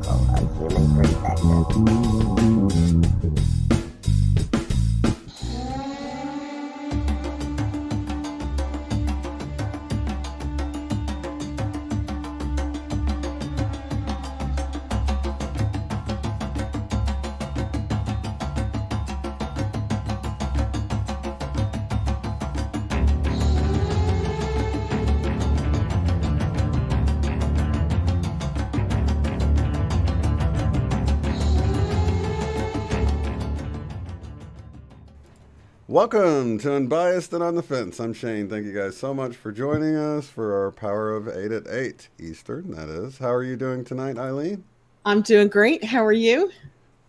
circle of human perspective. Welcome to Unbiased and on the Fence. I'm Shane. Thank you guys so much for joining us for our Power of 8 at 8 Eastern, that is. How are you doing tonight, Eileen? I'm doing great. How are you?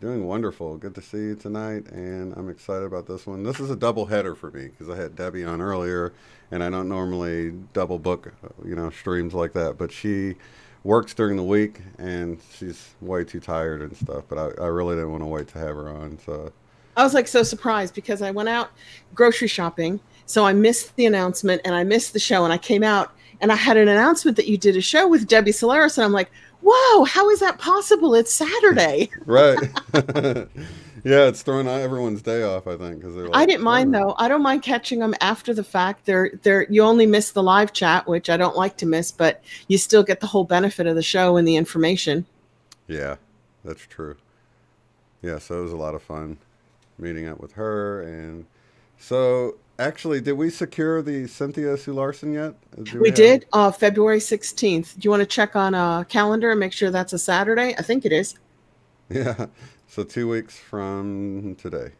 Doing wonderful. Good to see you tonight, and I'm excited about this one. This is a double header for me because I had Debbie on earlier, and I don't normally double book, streams like that, but she works during the week, and she's way too tired and stuff, but I really didn't want to wait to have her on, so... I was so surprised because I went out grocery shopping, so I missed the announcement and I missed the show, and I came out and I had an announcement that you did a show with Debbie Solaris, and I'm like, whoa, how is that possible? It's Saturday. Right. Yeah, it's throwing everyone's day off, I think. Cause they're like, I didn't mind, though. I don't mind catching them after the fact. You only miss the live chat, which I don't like to miss, but you still get the whole benefit of the show and the information. Yeah, that's true. Yeah, so it was a lot of fun meeting up with her. And so actually, did we secure the Cynthia Sue Larson yet? We did, February 16th. Do you want to check on a calendar and make sure that's a Saturday? I think it is. Yeah, so 2 weeks from today.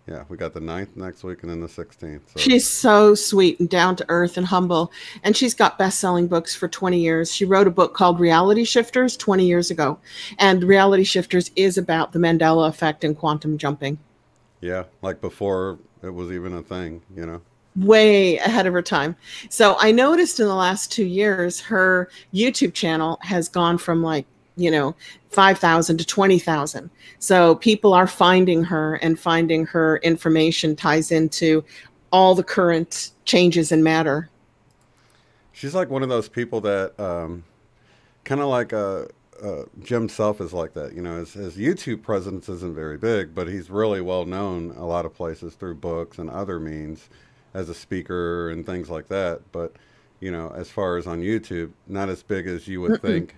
Yeah, we got the 9th next week and then the 16th. So. She's so sweet and down to earth and humble. And she's got best-selling books for 20 years. She wrote a book called Reality Shifters 20 years ago. And Reality Shifters is about the Mandela effect and quantum jumping. Yeah, like before it was even a thing, Way ahead of her time. So I noticed in the last 2 years, her YouTube channel has gone from 5,000 to 20,000. So people are finding her, and finding her information ties into all the current changes in matter. She's like one of those people that kind of like Jim Self is like that, his YouTube presence isn't very big, but he's really well known a lot of places through books and other means as a speaker and things like that. But, as far as on YouTube, not as big as you would think.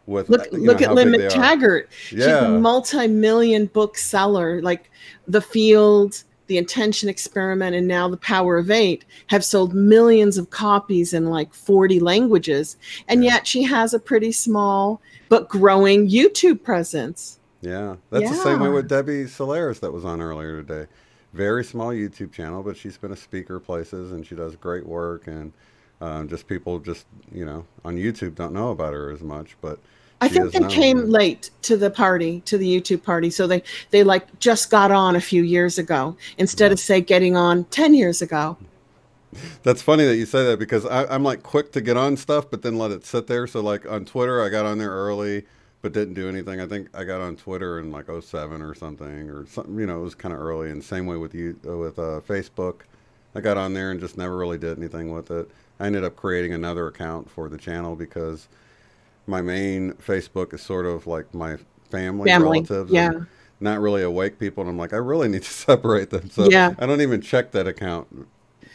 With look at Lynne McTaggart. Yeah. She's a multi-million book seller. Like The Field, The Intention Experiment, and now The Power of 8 have sold millions of copies in 40 languages. And yet she has a pretty small but growing YouTube presence. Yeah, that's the same way with Debbie Solaris that was on earlier today. Very small YouTube channel, but she's been a speaker places, and she does great work. And people on YouTube don't know about her as much, but I think they came late to the party, to the YouTube party. So they just got on a few years ago instead of getting on 10 years ago. That's funny that you say that, because I'm quick to get on stuff, but then let it sit there. So on Twitter, I got on there early, but didn't do anything. I think I got on Twitter in 07 or something, it was kind of early. And same way with Facebook. I got on there and just never really did anything with it. I ended up creating another account for the channel because my main Facebook is sort of like my family relatives. Yeah. And not really awake people. And I'm like, I really need to separate them. So I don't even check that account.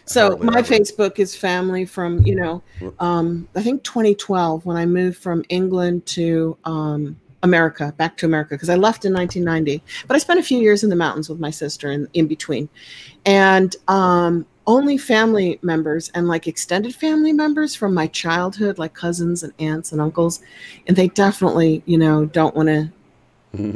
So my Facebook is family from, I think 2012 when I moved from England to back to America, because I left in 1990. But I spent a few years in the mountains with my sister in between. And only family members and extended family members from my childhood, like cousins and aunts and uncles. And they definitely, don't want to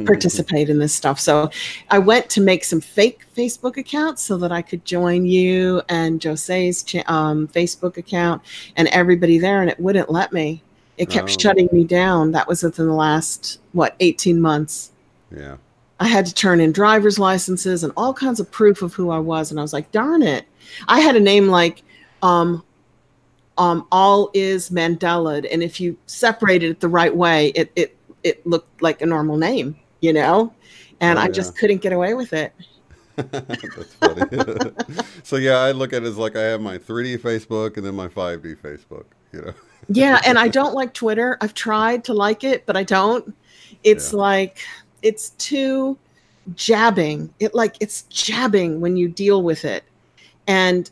participate in this stuff. So I went to make some fake Facebook accounts so that I could join you and Jose's Facebook account and everybody there, and it wouldn't let me. It kept shutting me down. That was within the last 18 months. Yeah, I had to turn in driver's licenses and all kinds of proof of who I was, and I was like, darn it. I had a name like All Is Mandela, and if you separated it the right way, it looked like a normal name, and I just couldn't get away with it. That's funny. So yeah, I look at it as I have my 3D Facebook and then my 5D Facebook, Yeah, and I don't like Twitter. I've tried to like it, but I don't. It's like, it's too jabbing. It's jabbing when you deal with it. And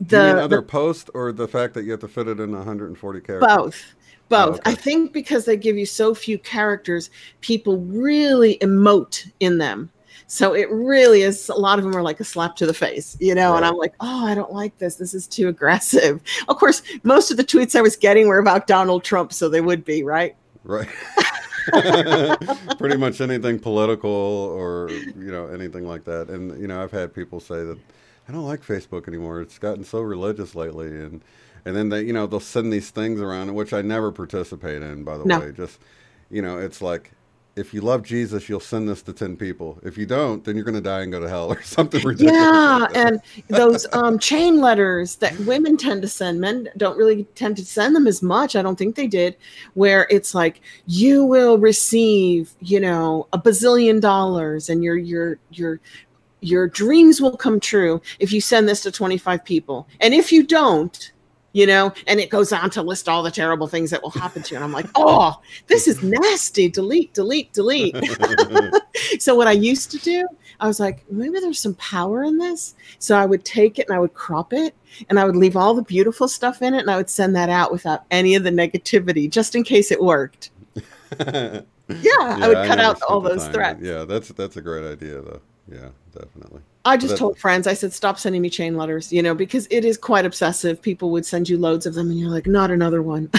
Do you mean other posts, or the fact that you have to fit it in 140 characters? Both. Oh, okay. I think because they give you so few characters, people really emote in them. So it really is, a lot of them are like a slap to the face, you know, and I'm like, oh, I don't like this. This is too aggressive. Of course, most of the tweets I was getting were about Donald Trump, so they would be, right? Right. Pretty much anything political or, you know, anything like that. And, you know, I've had people say that I don't like Facebook anymore. It's gotten so religious lately. And then they, you know, they'll send these things around, which I never participate in, by the way. Just, you know, it's like, if you love Jesus, you'll send this to 10 people. If you don't, then you're going to die and go to hell or something ridiculous. Yeah, like and those chain letters that women tend to send, men don't really tend to send them as much. I don't think they did, where it's like, you will receive, you know, $1 bazillion and your dreams will come true if you send this to 25 people. And if you don't, you know, and it goes on to list all the terrible things that will happen to you. And I'm like, oh, this is nasty. Delete, delete, delete. So what I used to do, I was like, maybe there's some power in this. So I would take it and I would crop it and I would leave all the beautiful stuff in it. And I would send that out without any of the negativity, just in case it worked. I would cut out all those threats. Yeah, that's a great idea, though. Yeah, definitely. I just told friends, I said, stop sending me chain letters, you know, because it is quite obsessive. People would send you loads of them and you're like, not another one.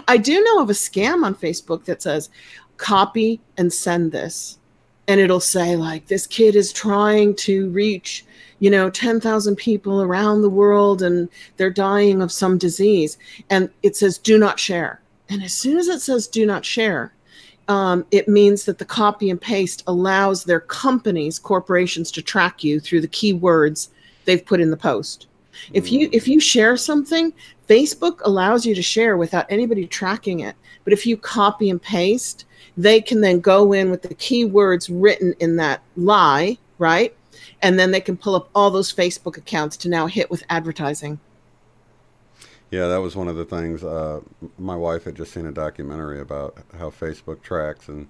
I do know of a scam on Facebook that says, copy and send this. And it'll say like, this kid is trying to reach, you know, 10,000 people around the world and they're dying of some disease. And it says, do not share. And as soon as it says, do not share, it means that the copy and paste allows their companies, corporations, to track you through the keywords they've put in the post. If you share something, Facebook allows you to share without anybody tracking it. But if you copy and paste, they can then go in with the keywords written in that lie, right? And then they can pull up all those Facebook accounts to now hit with advertising. Yeah, that was one of the things. My wife had just seen a documentary about how Facebook tracks, and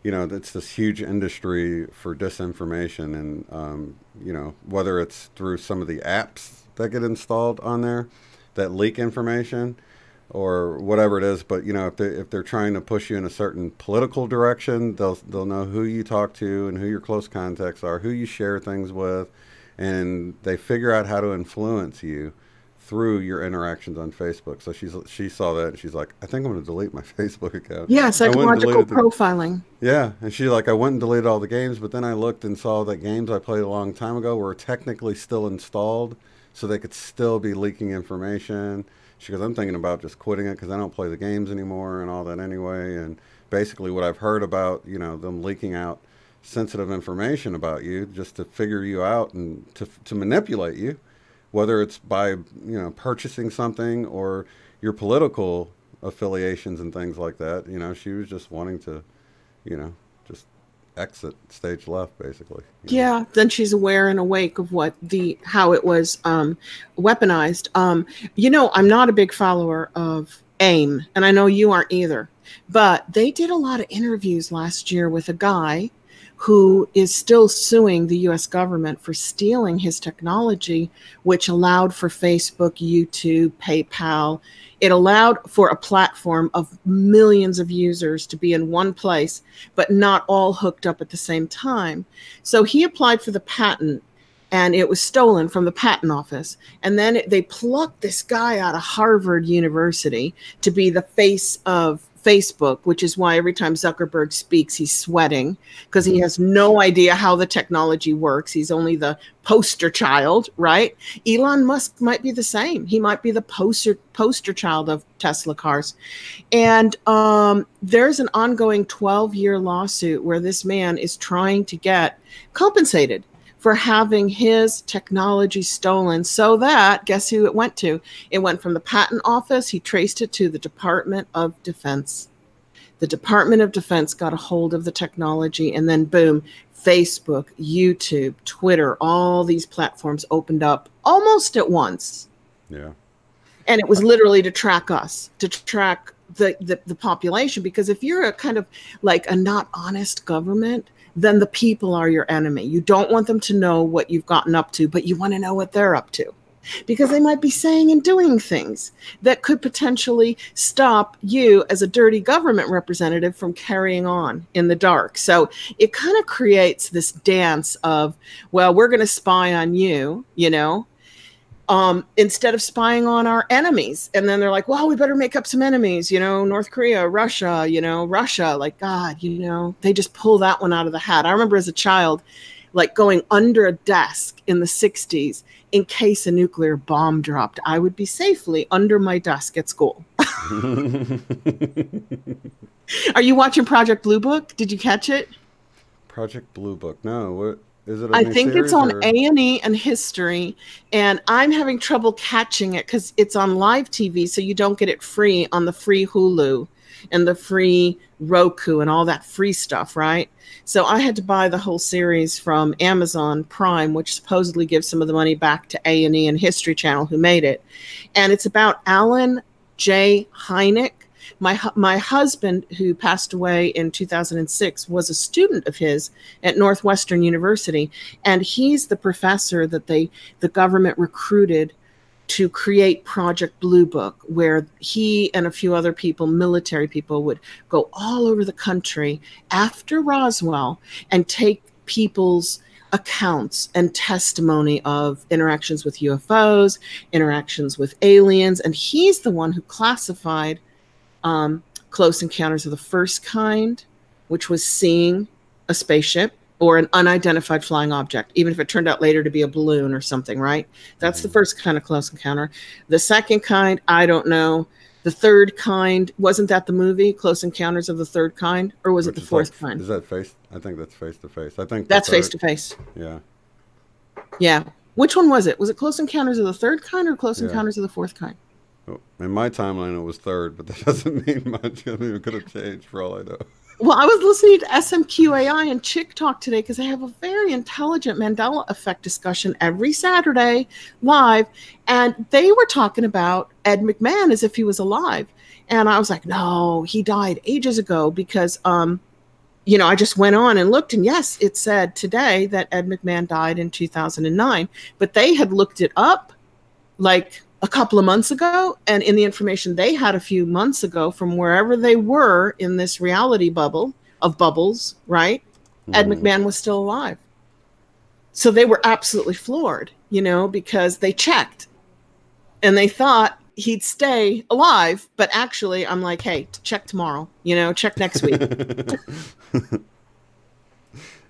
you know, it's this huge industry for disinformation, and you know, whether it's through some of the apps that get installed on there that leak information, or whatever it is. But you know, if they're trying to push you in a certain political direction, they'll know who you talk to and who your close contacts are, who you share things with, and they figure out how to influence you through your interactions on Facebook. So she saw that and she's like, I think I'm going to delete my Facebook account. Yeah, psychological profiling. Yeah, and she like, I went and deleted all the games, but then I looked and saw that games I played a long time ago were technically still installed, so they could still be leaking information. She goes, I'm thinking about just quitting it because I don't play the games anymore and all that anyway. And basically what I've heard about, you know, them leaking out sensitive information about you just to figure you out and to manipulate you, whether it's by, you know, purchasing something or your political affiliations and things like that. You know, she was just wanting to, you know, just exit stage left, basically. Yeah, then she's aware and awake of how it was weaponized. You know, I'm not a big follower of AIM, and I know you aren't either, but they did a lot of interviews last year with a guy who is still suing the US government for stealing his technology, which allowed for Facebook, YouTube, PayPal. It allowed for a platform of millions of users to be in one place, but not all hooked up at the same time. So he applied for the patent, and it was stolen from the patent office. And then they plucked this guy out of Harvard University to be the face of Facebook, which is why every time Zuckerberg speaks, he's sweating because he has no idea how the technology works. He's only the poster child, right? Elon Musk might be the same. He might be the poster child of Tesla cars. And there's an ongoing 12-year lawsuit where this man is trying to get compensated for having his technology stolen, so that, guess who it went to? It went from the patent office. He traced it to the Department of Defense. The Department of Defense got a hold of the technology, and then boom, Facebook, YouTube, Twitter, all these platforms opened up almost at once. Yeah. And it was literally to track us, to track the population, because if you're a kind of like a not honest government, then the people are your enemy. You don't want them to know what you've gotten up to, but you want to know what they're up to, because they might be saying and doing things that could potentially stop you as a dirty government representative from carrying on in the dark. So it kind of creates this dance of, well, we're going to spy on you, you know, instead of spying on our enemies. And then they're like, well, we better make up some enemies, you know, North Korea, Russia, you know, Russia, like, God, you know, they just pull that one out of the hat. I remember as a child, like going under a desk in the 60s in case a nuclear bomb dropped. I would be safely under my desk at school. Are you watching Project Blue Book? Did you catch it? Project Blue Book? No. What is it? I think it's on A&E and History, and I'm having trouble catching it because it's on live TV, so you don't get it free on the free Hulu and the free Roku and all that free stuff, right? So I had to buy the whole series from Amazon Prime, which supposedly gives some of the money back to A&E and History Channel, who made it. And it's about Alan J. Hynek. My husband, who passed away in 2006, was a student of his at Northwestern University, and he's the professor that the government recruited to create Project Blue Book, where he and a few other people, military people, would go all over the country after Roswell and take people's accounts and testimony of interactions with UFOs, interactions with aliens, and he's the one who classified Close Encounters of the First Kind, which was seeing a spaceship or an unidentified flying object, even if it turned out later to be a balloon or something, right? That's the first kind of close encounter. The second kind, I don't know. The third kind, wasn't that the movie, Close Encounters of the Third Kind? Or was it the fourth kind? Is that face? I think that's face to face. I think that's face to face. Yeah. Yeah. Which one was it? Was it Close Encounters of the Third Kind or Close Encounters of the Fourth Kind? In my timeline, it was third, but that doesn't mean much. I mean, it could have changed for all I know. Well, I was listening to SMQAI and Chick Talk today because they have a very intelligent Mandela effect discussion every Saturday live. And they were talking about Ed McMahon as if he was alive. And I was like, no, he died ages ago because, you know, I just went on and looked. And yes, it said today that Ed McMahon died in 2009. But they had looked it up like a couple of months ago, and in the information they had a few months ago from wherever they were in this reality bubble of bubbles, right? Ed McMahon was still alive. So they were absolutely floored, you know, because they checked and they thought he'd stay alive. But actually, I'm like, hey, check tomorrow, you know, check next week.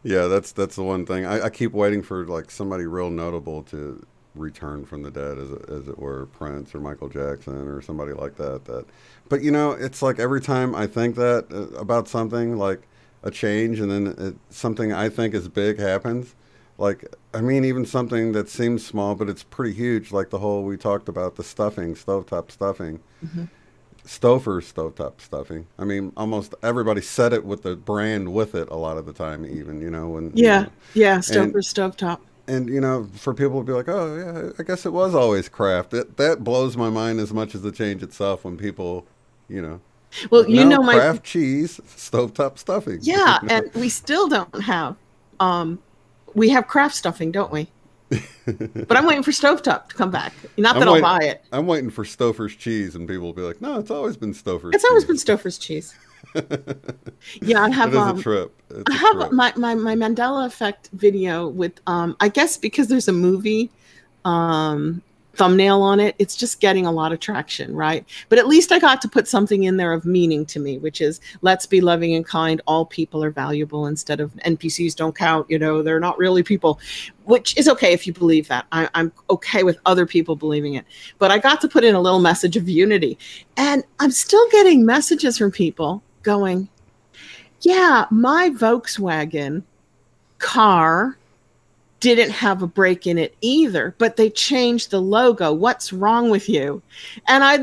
Yeah, that's the one thing. I keep waiting for like somebody real notable to return from the dead, as it were, Prince or Michael Jackson or somebody like that. But you know, it's like every time I think that about something, like a change, and then something I think is big happens. Like, I mean, even something that seems small, but it's pretty huge, like the whole, we talked about the stuffing, stovetop stuffing. Stouffer's stovetop stuffing. I mean, almost everybody said it with the brand with it a lot of the time, even, you know. When, Stouffer's stovetop. And, you know, for people to be like, oh, yeah, I guess it was always Kraft. That blows my mind as much as the change itself when people, you know. Well, you know, Kraft cheese, stovetop stuffing. Yeah, and we still don't have, we have Kraft stuffing, don't we? But I'm waiting for stovetop to come back. Not that I'll buy it. I'm waiting for Stouffer's cheese, and people will be like, no, it's always been Stouffer's cheese. It's always been Stouffer's cheese. Yeah, I have. It is a trip. I have my Mandela effect video with I guess because there's a movie thumbnail on it, it's just getting a lot of traction, right? But at least I got to put something in there of meaning to me, which is, let's be loving and kind. All people are valuable, instead of NPCs don't count. You know, they're not really people, which is okay if you believe that. I'm okay with other people believing it. But I got to put in a little message of unity. And I'm still getting messages from people going, yeah, my Volkswagen car didn't have a brake in it either, but they changed the logo. What's wrong with you? And I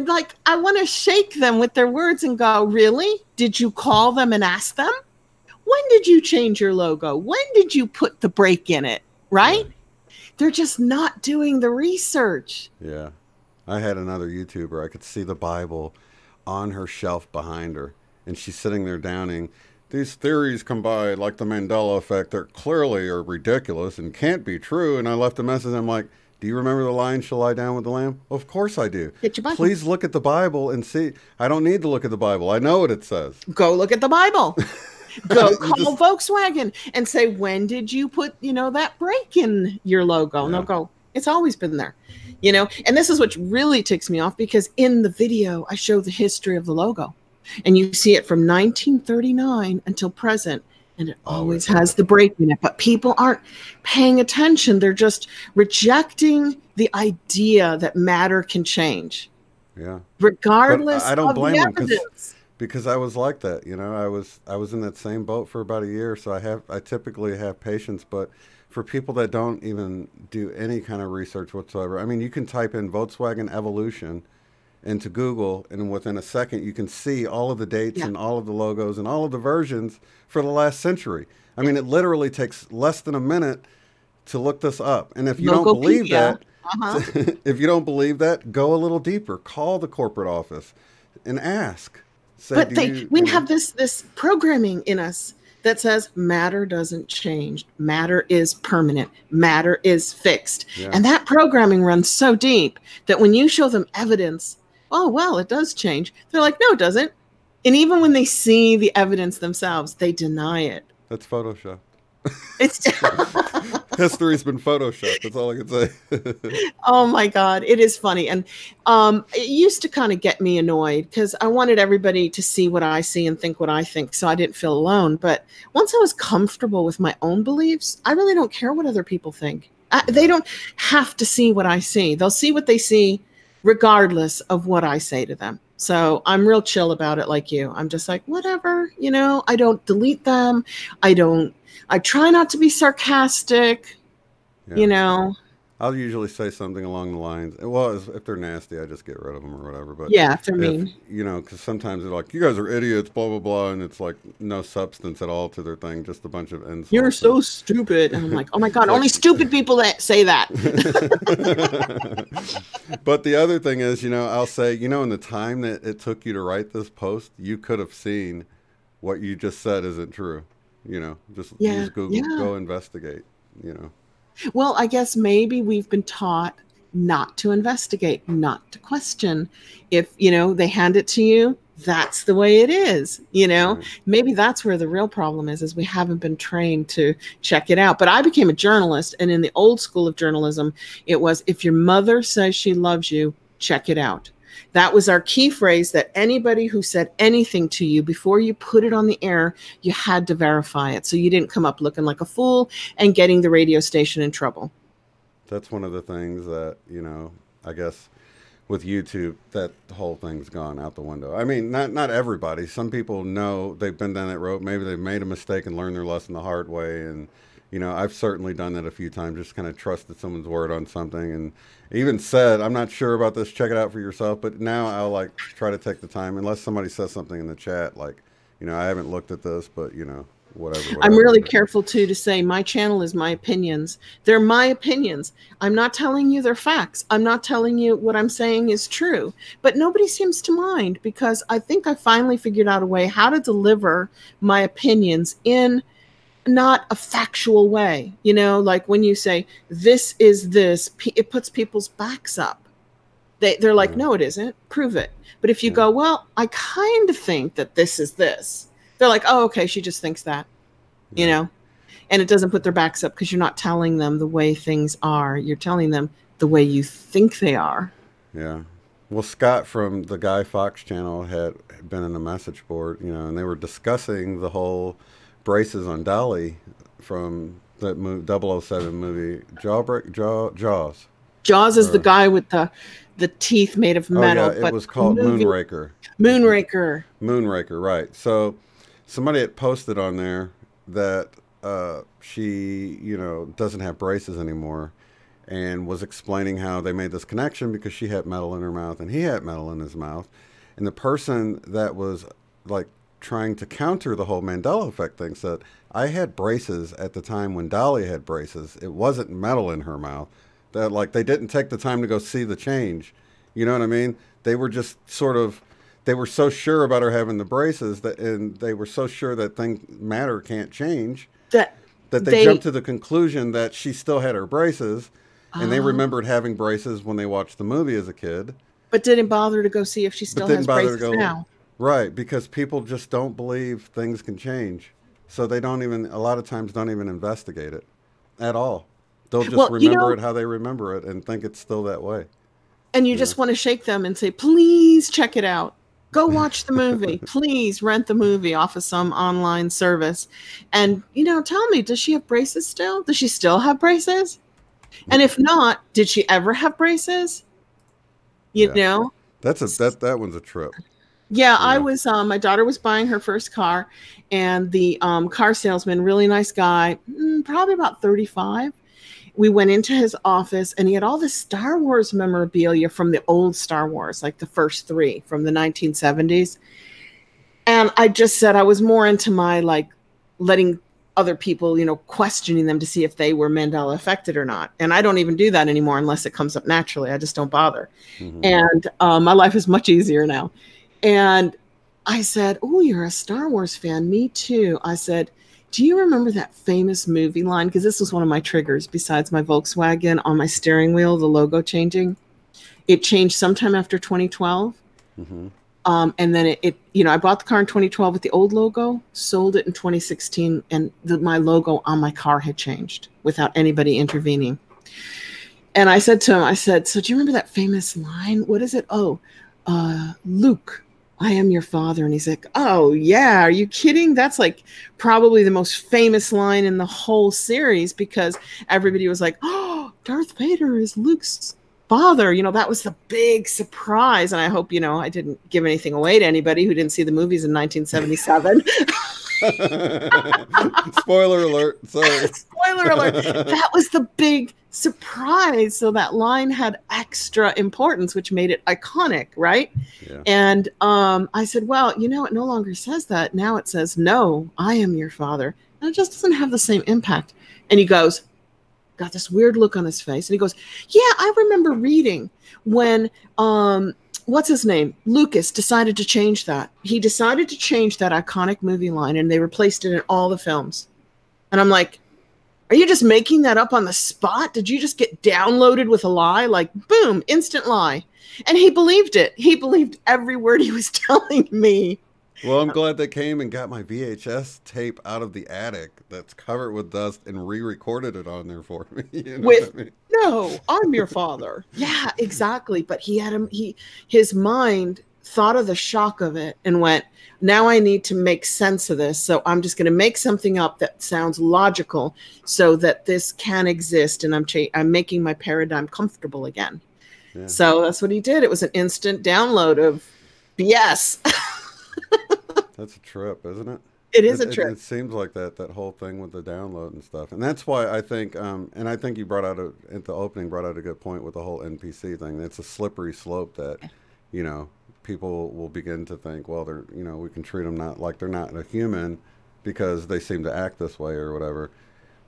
want to shake them with their words and go, really? Did you call them and ask them? When did you change your logo? When did you put the brake in it? Right? They're just not doing the research. Yeah. I had another YouTuber. I could see the Bible on her shelf behind her, and she's sitting there downing. These theories combined, like the Mandela effect, that clearly are ridiculous and can't be true. And I left a message. I'm like, do you remember the lion shall lie down with the lamb? Of course I do. Get your Bible. Please look at the Bible and see. I don't need to look at the Bible. I know what it says. Go look at the Bible. Go call Volkswagen and say, when did you put, that brake in your logo? And they'll go, it's always been there. And this is what really ticks me off, because in the video, I show the history of the logo. And you see it from 1939 until present. And it always has the brake in it. But people aren't paying attention. They're just rejecting the idea that matter can change. Yeah. Regardless I don't of blame the them, evidence. because I was like that. I was in that same boat for about a year. So I typically have patience. But for people that don't even do any kind of research whatsoever, I mean, you can type in Volkswagen evolution into Google, and within a second you can see all of the dates and all of the logos and all of the versions for the last century. I mean, it literally takes less than a minute to look this up. And if you don't believe that, if you don't believe that, go a little deeper. Call the corporate office and ask. Say, but we have this programming in us that says matter doesn't change. Matter is permanent. Matter is fixed. Yeah. And that programming runs so deep that when you show them evidence, oh, well, it does change, they're like, no, it doesn't. And even when they see the evidence themselves, they deny it. That's Photoshop. It's History's been Photoshopped. That's all I can say. Oh my God, it is funny. And it used to kind of get me annoyed because I wanted everybody to see what I see and think what I think, so I didn't feel alone. But once I was comfortable with my own beliefs, I really don't care what other people think. They don't have to see what I see. They'll see what they see regardless of what I say to them. So I'm real chill about it, like you. I'm just like, whatever, I don't delete them. I try not to be sarcastic, I'll usually say something along the lines, well, if they're nasty, I just get rid of them or whatever. But yeah, if they're mean, because sometimes they're like, you guys are idiots, blah, blah, blah. And it's like no substance at all to their thing, just a bunch of insults. You're so stupid. And I'm like, oh my God, only stupid people that say that. But the other thing is, I'll say, in the time that it took you to write this post, you could have seen what you just said isn't true. Just use Google, go investigate, Well, I guess maybe we've been taught not to investigate, not to question. If, they hand it to you, that's the way it is, Right. Maybe that's where the real problem is we haven't been trained to check it out. But I became a journalist, and in the old school of journalism, it was, if your mother says she loves you, check it out. That was our key phrase, that anybody who said anything to you before you put it on the air, you had to verify it. So you didn't come up looking like a fool and getting the radio station in trouble. That's one of the things that, I guess with YouTube, that whole thing's gone out the window. I mean, not everybody. Some people know they've been down that road. Maybe they've made a mistake and learned their lesson the hard way. And, I've certainly done that a few times, just kind of trusted someone's word on something and even said, I'm not sure about this, check it out for yourself. But now I'll try to take the time, unless somebody says something in the chat, I haven't looked at this, but whatever. I'm really careful too to say my channel is my opinions. They're my opinions. I'm not telling you they're facts. I'm not telling you what I'm saying is true, but nobody seems to mind, because I think I finally figured out a way how to deliver my opinions in not a factual way. Like when you say this is this, it puts people's backs up. They're like, no, it isn't. Prove it. But if you go, well, I kind of think that this is this, they're like, oh, okay, she just thinks that, and it doesn't put their backs up, because you're not telling them the way things are. You're telling them the way you think they are. Yeah. Well, Scott from the Guy Fawkes channel had been in a message board, and they were discussing the whole braces on Dolly from that 007 movie, Jaws. Jaws is the guy with the teeth made of metal. Oh, yeah, it was called Moonraker. Moonraker, right. So somebody had posted on there that she, doesn't have braces anymore, and was explaining how they made this connection because she had metal in her mouth and he had metal in his mouth. And the person that was trying to counter the whole Mandela effect thing said, I had braces at the time when Dolly had braces. It wasn't metal in her mouth. That they didn't take the time to go see the change. You know what I mean? They were just sort of, they were so sure about her having the braces and they were so sure that matter can't change that they jumped to the conclusion that she still had her braces, and they remembered having braces when they watched the movie as a kid. But didn't bother to go see if she still has braces now. Right, because people just don't believe things can change. So they don't even, a lot of times, don't even investigate it at all. They'll just remember it how they remember it and think it's still that way. And you just want to shake them and say, please check it out. Go watch the movie. Please rent the movie off of some online service. And, tell me, does she have braces still? Does she still have braces? And if not, did she ever have braces? You know? That one's a trip. Yeah, I was, my daughter was buying her first car, and the car salesman, really nice guy, probably about 35. We went into his office, and he had all this Star Wars memorabilia from the old Star Wars, like the first 3 from the 1970s. And I just said I was more into my, like, letting other people, questioning them to see if they were Mandela affected or not. And I don't even do that anymore unless it comes up naturally. I just don't bother. And my life is much easier now. And I said, oh, you're a Star Wars fan. Me too. I said, do you remember that famous movie line? Because this was one of my triggers besides my Volkswagen on my steering wheel, the logo changing. It changed sometime after 2012. And then I bought the car in 2012 with the old logo, sold it in 2016, and my logo on my car had changed without anybody intervening. And I said to him, so do you remember that famous line? What is it? Oh, Luke, I am your father. And he's like, oh, yeah, are you kidding? That's like probably the most famous line in the whole series, because everybody was like, oh, Darth Vader is Luke's father. That was the big surprise. And I hope, I didn't give anything away to anybody who didn't see the movies in 1977. Spoiler alert. Sorry. Spoiler alert. That was the big surprise. So that line had extra importance, which made it iconic, right? Yeah. And I said, well, it no longer says that. Now it says, no, I am your father. And it just doesn't have the same impact. And he goes, got this weird look on his face. And he goes, yeah, I remember reading when what's his name? Lucas decided to change that. He decided to change that iconic movie line, and they replaced it in all the films. And I'm like, are you just making that up on the spot? Did you just get downloaded with a lie? Like, boom, instant lie. And he believed it. He believed every word he was telling me. Well, I'm glad they came and got my VHS tape out of the attic that's covered with dust and re-recorded it on there for me. What I mean? No, I'm your father. Yeah, exactly. But his mind thought of the shock of it and went, now I need to make sense of this. So I'm just going to make something up that sounds logical so that this can exist. And I'm making my paradigm comfortable again. Yeah. So that's what he did. It was an instant download of BS. That's a trip, isn't it? It is a trip. It seems like that whole thing with the download and stuff. And that's why I think, and I think you at the opening brought out a good point with the whole NPC thing. It's a slippery slope that, people will begin to think, well, we can treat them not like they're not a human because they seem to act this way or whatever.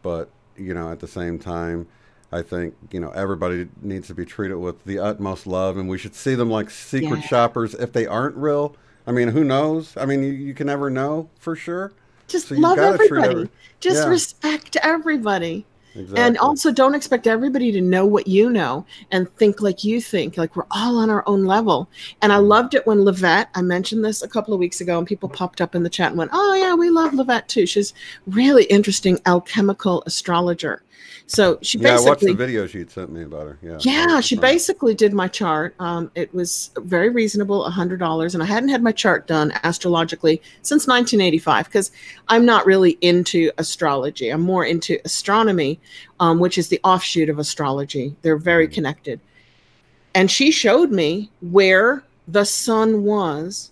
But, at the same time, I think, everybody needs to be treated with the utmost love, and we should see them like secret shoppers if they aren't real. I mean, who knows? I mean, you can never know for sure. Just love everybody. Just respect everybody. Exactly. And also don't expect everybody to know what you know and think like you think. Like we're all on our own level. And I loved it when Livette, I mentioned this a couple of weeks ago, and people popped up in the chat and went, oh yeah, we love Livette too. She's really interesting alchemical astrologer. So she basically, I watched the video she'd sent me about her. Yeah, she basically did my chart. It was very reasonable, $100, and I hadn't had my chart done astrologically since 1985 because I'm not really into astrology. I'm more into astronomy, which is the offshoot of astrology. They're very connected. And she showed me where the sun was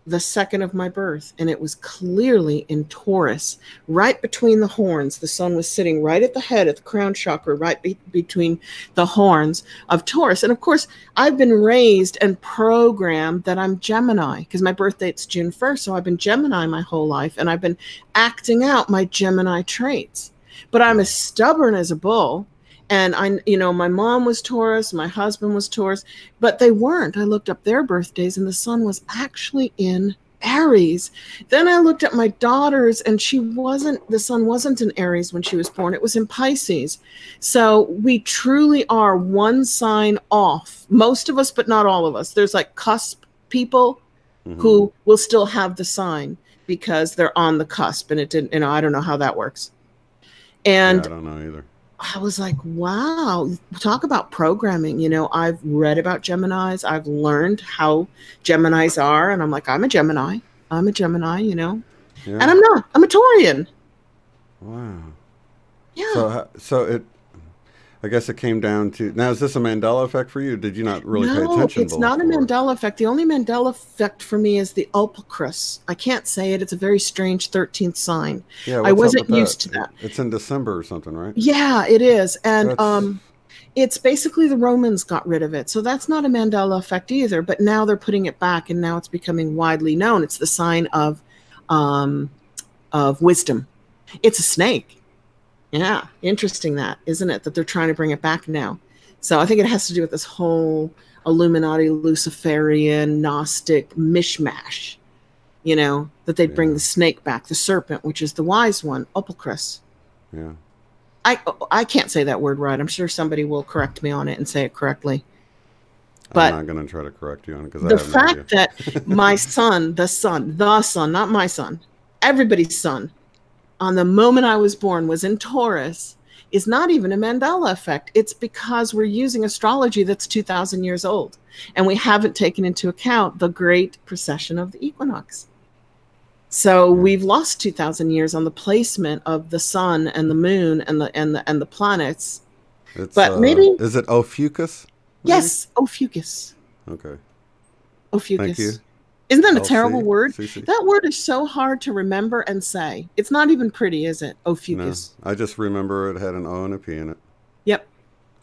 the second of my birth, and it was clearly in Taurus, right between the horns. The sun was sitting right at the head at the crown chakra, right between the horns of Taurus. And of course, I've been raised and programmed that I'm Gemini because my birth date's June 1st. So I've been Gemini my whole life, and I've been acting out my Gemini traits. But I'm as stubborn as a bull, And my mom was Taurus, my husband was Taurus, but they weren't. I looked up their birthdays and the sun was actually in Aries. Then I looked at my daughter's and the sun wasn't in Aries when she was born. It was in Pisces. So we truly are one sign off. Most of us, but not all of us. There's like cusp people who will still have the sign because they're on the cusp, and it didn't, I don't know how that works. And yeah, I don't know either. I was like, wow, talk about programming. I've read about Geminis. I've learned how Geminis are. And I'm like, I'm a Gemini. Yeah. And I'm not. I'm a Taurian. Wow. Yeah. So I guess it came down to, now is this a Mandela effect for you? Did you not really pay attention? No, it's not a Mandela effect. The only Mandela effect for me is the Opalchris. I can't say it. It's a very strange 13th sign. Yeah, I wasn't used to that. It's in December or something, right? Yeah, it is. And it's basically the Romans got rid of it. So that's not a Mandela effect either. But now they're putting it back, and now it's becoming widely known. It's the sign of wisdom. It's a snake. Yeah, interesting that, isn't it? That they're trying to bring it back now. So I think it has to do with this whole Illuminati, Luciferian, Gnostic mishmash, that they'd bring the snake back, the serpent, which is the wise one, Opalchris. Yeah. I can't say that word right. I'm sure somebody will correct me on it and say it correctly. But I'm not going to try to correct you on it because the fact that my son, the son, not my son, everybody's son, on the moment I was born was in Taurus is not even a Mandela effect. It's because we're using astrology that's 2,000 years old, and we haven't taken into account the great precession of the equinox. So we've lost 2,000 years on the placement of the sun and the moon and the planets. But maybe is it Ophiuchus? Yes, Ophiuchus. Okay. Ophiuchus. Thank you. Isn't that a terrible word? CC. That word is so hard to remember and say. It's not even pretty, is it? Ophiuchus. No, I just remember it had an O and a P in it. Yep.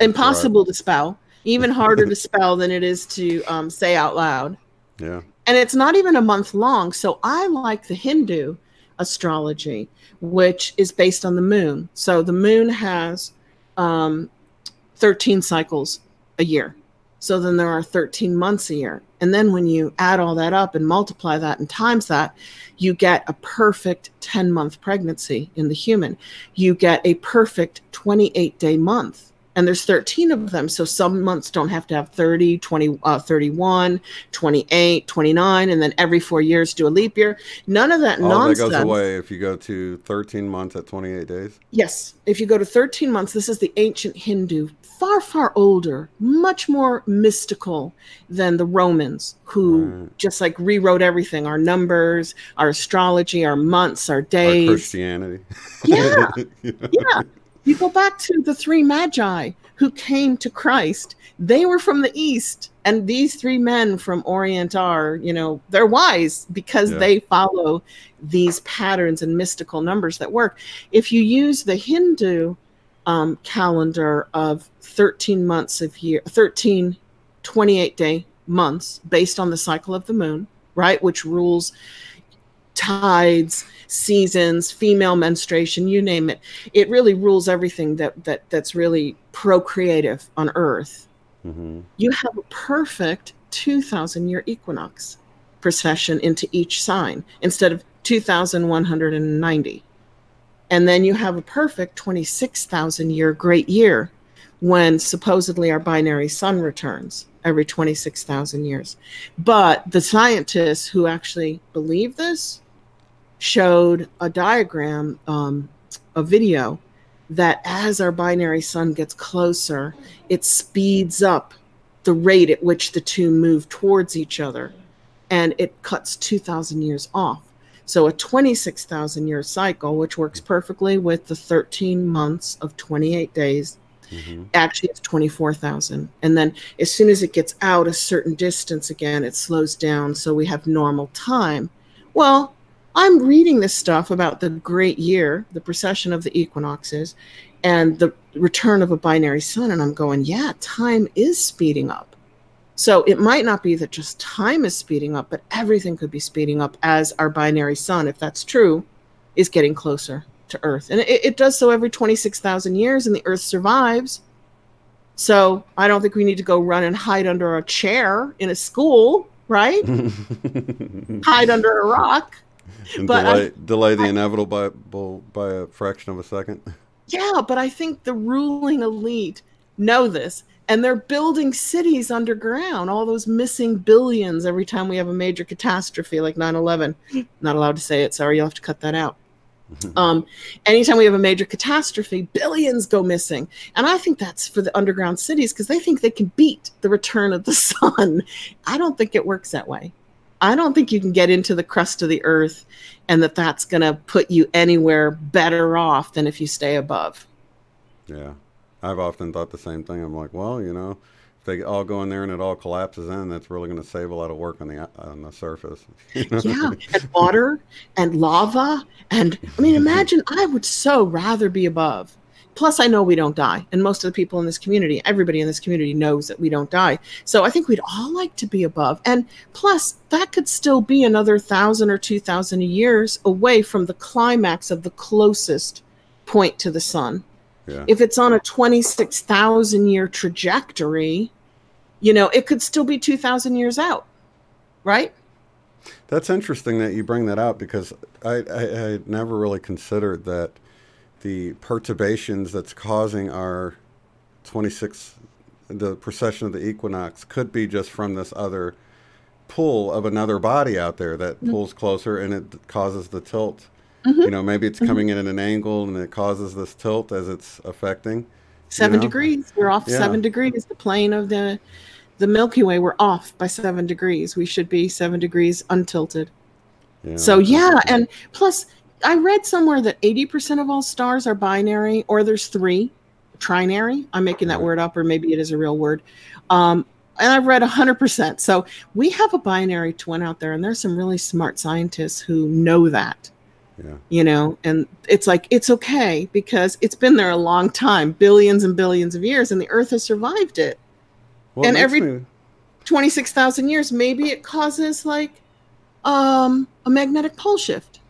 Impossible to spell. Even harder to spell than it is to say out loud. Yeah. And it's not even a month long. So I like the Hindu astrology, which is based on the moon. So the moon has 13 cycles a year. So then there are 13 months a year. And then when you add all that up and multiply that and times that, you get a perfect 10-month pregnancy in the human. You get a perfect 28-day month. And there's 13 of them. So some months don't have to have 30, 20, 31, 28, 29, and then every 4 years do a leap year. None of that nonsense. All that goes away if you go to 13 months at 28 days? Yes. If you go to 13 months, this is the ancient Hindu, far, far older, much more mystical than the Romans, who just like rewrote everything, our numbers, our astrology, our months, our days. Our Christianity. Yeah. Yeah. You go back to the three magi who came to Christ. They were from the East. And these three men from Orient are, they're wise because they follow these patterns and mystical numbers that work. If you use the Hindu calendar of 13 months of year, 13 28-day months based on the cycle of the moon, right, which rules tides, seasons, female menstruation, you name it. It really rules everything that's really procreative on Earth. You have a perfect 2,000-year equinox precession into each sign instead of 2,190. And then you have a perfect 26,000-year great year when supposedly our binary sun returns every 26,000 years. But the scientists who actually believe this showed a diagram, a video, that as our binary sun gets closer, it speeds up the rate at which the two move towards each other, and it cuts 2,000 years off. So a 26,000-year cycle, which works perfectly with the 13 months of 28 days, actually it's 24,000. And then as soon as it gets out a certain distance again, it slows down, so we have normal time. Well, I'm reading this stuff about the great year, the precession of the equinoxes, and the return of a binary sun, and I'm going, yeah, time is speeding up. So it might not be that just time is speeding up, but everything could be speeding up as our binary sun, if that's true, is getting closer to Earth. And it does so every 26,000 years, and the Earth survives. So I don't think we need to go run and hide under a chair in a school, right? Hide under a rock. And delay the inevitable by a fraction of a second. Yeah, but I think the ruling elite know this, and they're building cities underground, all those missing billions every time we have a major catastrophe like 9/11. Not allowed to say it. Sorry, you'll have to cut that out. Anytime we have a major catastrophe, billions go missing. And I think that's for the underground cities because they think they can beat the return of the sun. I don't think it works that way. I don't think you can get into the crust of the earth and that's going to put you anywhere better off than if you stay above. Yeah. I've often thought the same thing. I'm like, well, you know, if they all go in there and it all collapses in, that's really going to save a lot of work on the surface. You know? Yeah, and water and lava. And I mean, imagine, I would so rather be above. Plus, I know we don't die. And most of the people in this community, everybody in this community knows that we don't die. So I think we'd all like to be above. And plus, that could still be another 1,000 or 2,000 years away from the climax of the closest point to the sun. Yeah. If it's on a 26,000 year trajectory, you know, it could still be 2,000 years out, right? That's interesting that you bring that out because I never really considered that the perturbations that's causing our the precession of the equinox could be just from this other pull of another body out there that pulls closer and it causes the tilt. You know, maybe it's coming in at an angle and it causes this tilt as it's affecting. 7 degrees. We're off 7 degrees. The plane of the Milky Way, we're off by 7 degrees. We should be 7 degrees untilted. Yeah, so yeah, and plus I read somewhere that 80% of all stars are binary, or there's 3 trinary. I'm making that word up, or maybe it is a real word. And I've read 100%. So we have a binary twin out there, and there's some really smart scientists who know that. Yeah. You know, and it's like, it's okay because it's been there a long time, billions and billions of years, and the Earth has survived it. Well, and every 26,000 years, maybe it causes like a magnetic pole shift.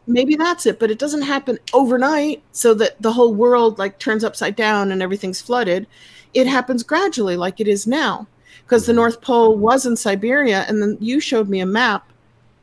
Maybe that's it, but it doesn't happen overnight so that the whole world like turns upside down and everything's flooded. It happens gradually like it is now because the North Pole was in Siberia, and then you showed me a map.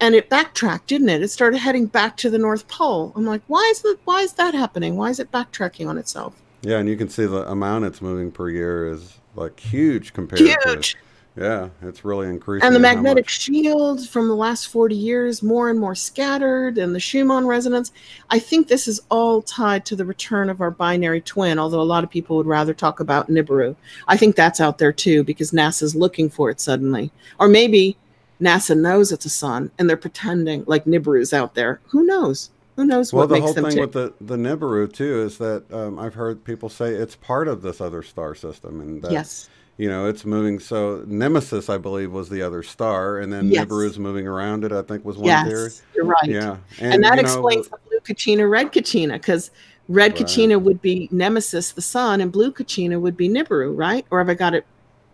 And it backtracked, didn't it? It started heading back to the North Pole. I'm like, why is that happening? Why is it backtracking on itself? Yeah, and you can see the amount it's moving per year is like huge compared to. Yeah, it's really increasing. And the magnetic shield from the last 40 years, more and more scattered, and the Schumann resonance. I think this is all tied to the return of our binary twin, although a lot of people would rather talk about Nibiru. I think that's out there too because NASA's looking for it suddenly. Or maybe NASA knows it's a sun, and they're pretending like Nibiru's out there. Who knows? Who knows what makes them tick? Well, the whole thing with the Nibiru, too, is that I've heard people say it's part of this other star system. And that, you know, it's moving. So Nemesis, I believe, was the other star, and then Nibiru's moving around it, I think, was one theory. Yes, you're right. Yeah. And that explains the blue Kachina, red Kachina, because red Kachina would be Nemesis, the sun, and blue Kachina would be Nibiru, right? Or have I got it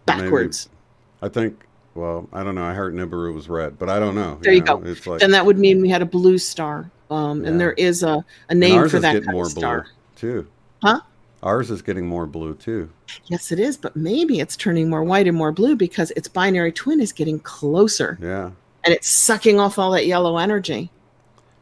backwards? Maybe. I think... Well, I don't know. I heard Nibiru was red, but I don't know. There you go. It's like, then that would mean we had a blue star. And there is a name for that kind of star. Blue too. Huh? Ours is getting more blue too. Yes, it is. But maybe it's turning more white and more blue because its binary twin is getting closer. Yeah. And it's sucking off all that yellow energy.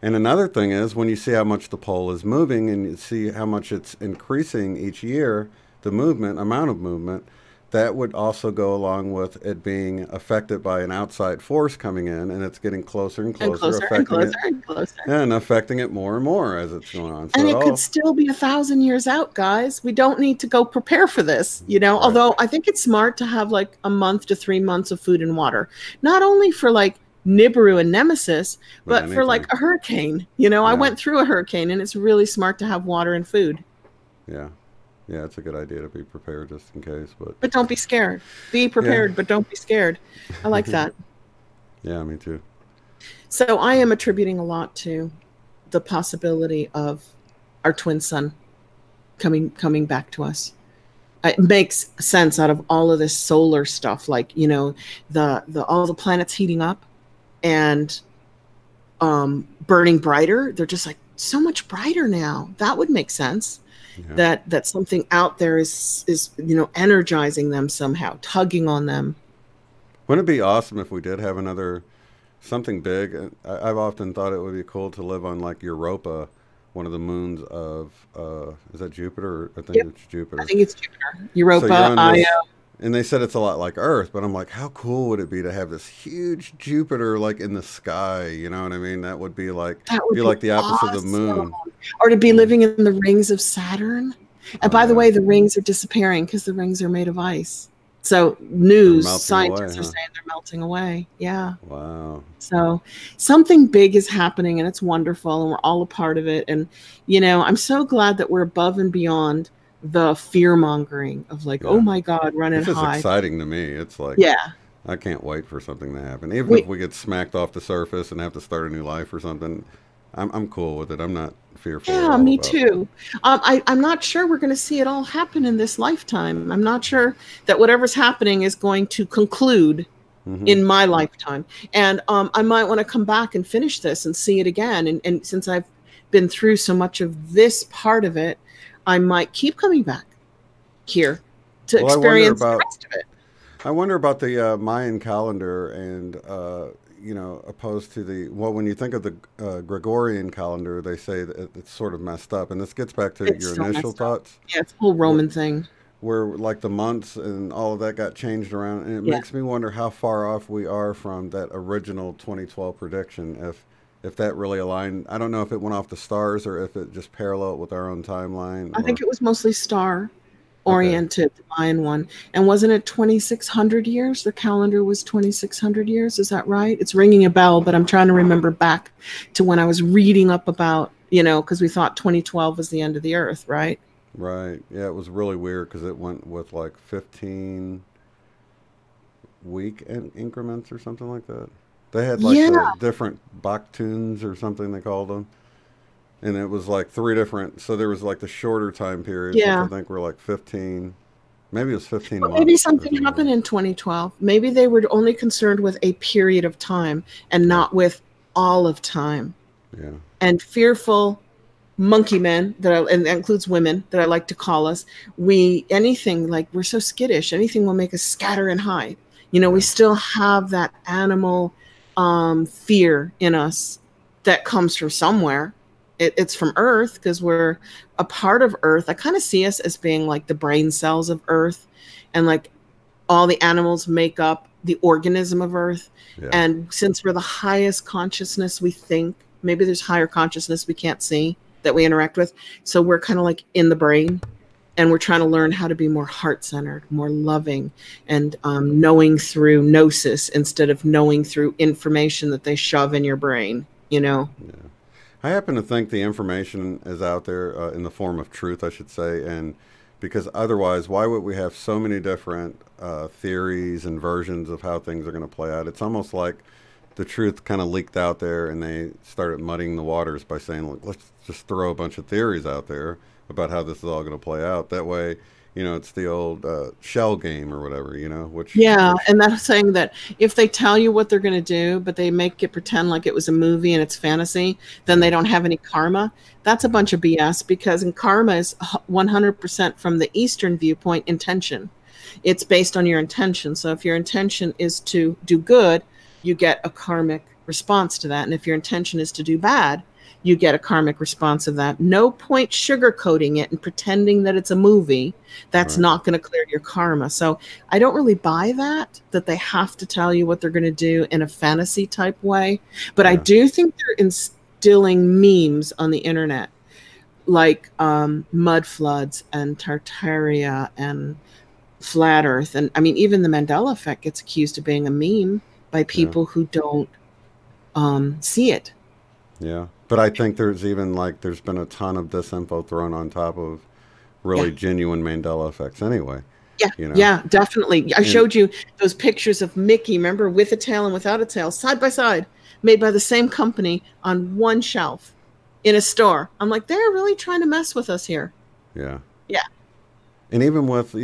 And another thing is when you see how much the pole is moving and you see how much it's increasing each year, the amount of movement, that would also go along with it being affected by an outside force coming in, and it's getting closer and closer, and affecting it more and more as it's going on. So and it could still be 1,000 years out, guys. We don't need to go prepare for this, you know. Right. Although I think it's smart to have like a month to 3 months of food and water, not only for like Nibiru and Nemesis, but for like a hurricane. You know, I went through a hurricane, and it's really smart to have water and food. Yeah. Yeah, it's a good idea to be prepared just in case. But don't be scared. Be prepared, but don't be scared. I like that. Yeah, me too. So I am attributing a lot to the possibility of our twin sun coming back to us. It makes sense out of all of this solar stuff, like, you know, all the planets heating up and burning brighter. They're just like so much brighter now. That would make sense. Yeah. that something out there is energizing them somehow, tugging on them. Wouldn't it be awesome if we did have another something big? I've often thought it would be cool to live on like Europa, one of the moons of is that Jupiter? I think Yep, it's I Jupiter. think it's Jupiter, So you're Europa, on Io. this, and they said it's a lot like Earth, but I'm like, how cool would it be to have this huge Jupiter like in the sky? You know what I mean? That would That would be be like the opposite of the awesome. moon. Or to be Mm. living in the rings of Saturn. And Oh by the yeah, way, the rings are disappearing because the rings are made of ice. So they're news melting away, scientists are huh? saying they're melting away. Yeah. Wow. So something big is happening and it's wonderful and we're all a part of it. And, I'm so glad that we're above and beyond the fear mongering of like, oh Yeah, my God, run and it's just hide. exciting to me. It's like Yeah. I can't wait for something to happen. Even if We, we get smacked off the surface and have to start a new life or something, I'm cool with it. I'm not fearful at yeah, all me about. too. I'm not sure we're going to see it all happen in this lifetime. I'm not sure that whatever's happening is going to conclude Hmm. in my lifetime. And I might want to come back and finish this and see it again. And since I've been through so much of this part of it, I might keep coming back here to Well, I wonder experience the about rest of it. the Mayan calendar, and opposed to the when you think of the Gregorian calendar, they say that it's sort of messed up, and this gets back to It's your so initial messed up. thoughts, Yeah, it's a whole where, Roman thing. where like the months and all of that got changed around, and it Yeah. makes me wonder how far off we are from that original 2012 prediction. If that really aligned, I don't know if it went off the stars or if it just paralleled with our own timeline. I think Or it was mostly star okay, oriented, the Mayan one. And wasn't it 2,600 years? The calendar was 2,600 years. Is that right? It's ringing a bell, but I'm trying to remember back to when I was reading up about, because we thought 2012 was the end of the earth, right? right, yeah, it was really weird because it went with like 15 week increments or something like that. They had like Yeah, the different Baktuns or something they called them, and it was like three different. So there was like the shorter time periods, which I yeah. think were like 15, maybe it was 15 But maybe months or something something. happened in 2012. Maybe they were only concerned with a period of time and Yeah, not with all of time. yeah, And fearful monkey men and that includes women that I like to call us. Anything like we're so skittish, anything will make us scatter and hide. We yeah, still have that animal fear in us that comes from somewhere. It's from Earth because we're a part of Earth. I kind of see us as being like the brain cells of Earth, and like all the animals make up the organism of Earth. yeah, And since we're the highest consciousness, we think maybe there's higher consciousness we can't see that we interact with. So we're kind of like in the brain, and we're trying to learn how to be more heart-centered, more loving, and knowing through gnosis instead of knowing through information that they shove in your brain. yeah. I happen to think the information is out there in the form of truth, I should say, and because otherwise, why would we have so many different theories and versions of how things are going to play out? It's almost like the truth kind of leaked out there, and they started muddying the waters by saying, "Look, let's just throw a bunch of theories out there about how this is all going to play out." That way, it's the old shell game or whatever, Yeah, which and that's saying that if they tell you what they're going to do, but they make it pretend like it was a movie and it's fantasy, then yeah, they don't have any karma. That's a hmm, bunch of BS because in karma is 100% from the Eastern viewpoint intention. It's based on your intention. So if your intention is to do good, you get a karmic response to that. And if your intention is to do bad, you get a karmic response of that. No point sugarcoating it and pretending that it's a movie. That's right, not going to clear your karma. So I don't really buy that they have to tell you what they're going to do in a fantasy type way. But I yeah, do think they're instilling memes on the internet, like mud floods and Tartaria and flat earth. And I mean, even the Mandela effect gets accused of being a meme by yeah, people who don't see it. yeah. But I think there's been a ton of disinfo thrown on top of Yeah. really genuine Mandela effects anyway, Yeah, you know. yeah, definitely. I And showed you those pictures of Mickey, remember, with a tail and without a tail, side by side, made by the same company on one shelf in a store. I'm like, they're really trying to mess with us here. yeah. Yeah, And even with,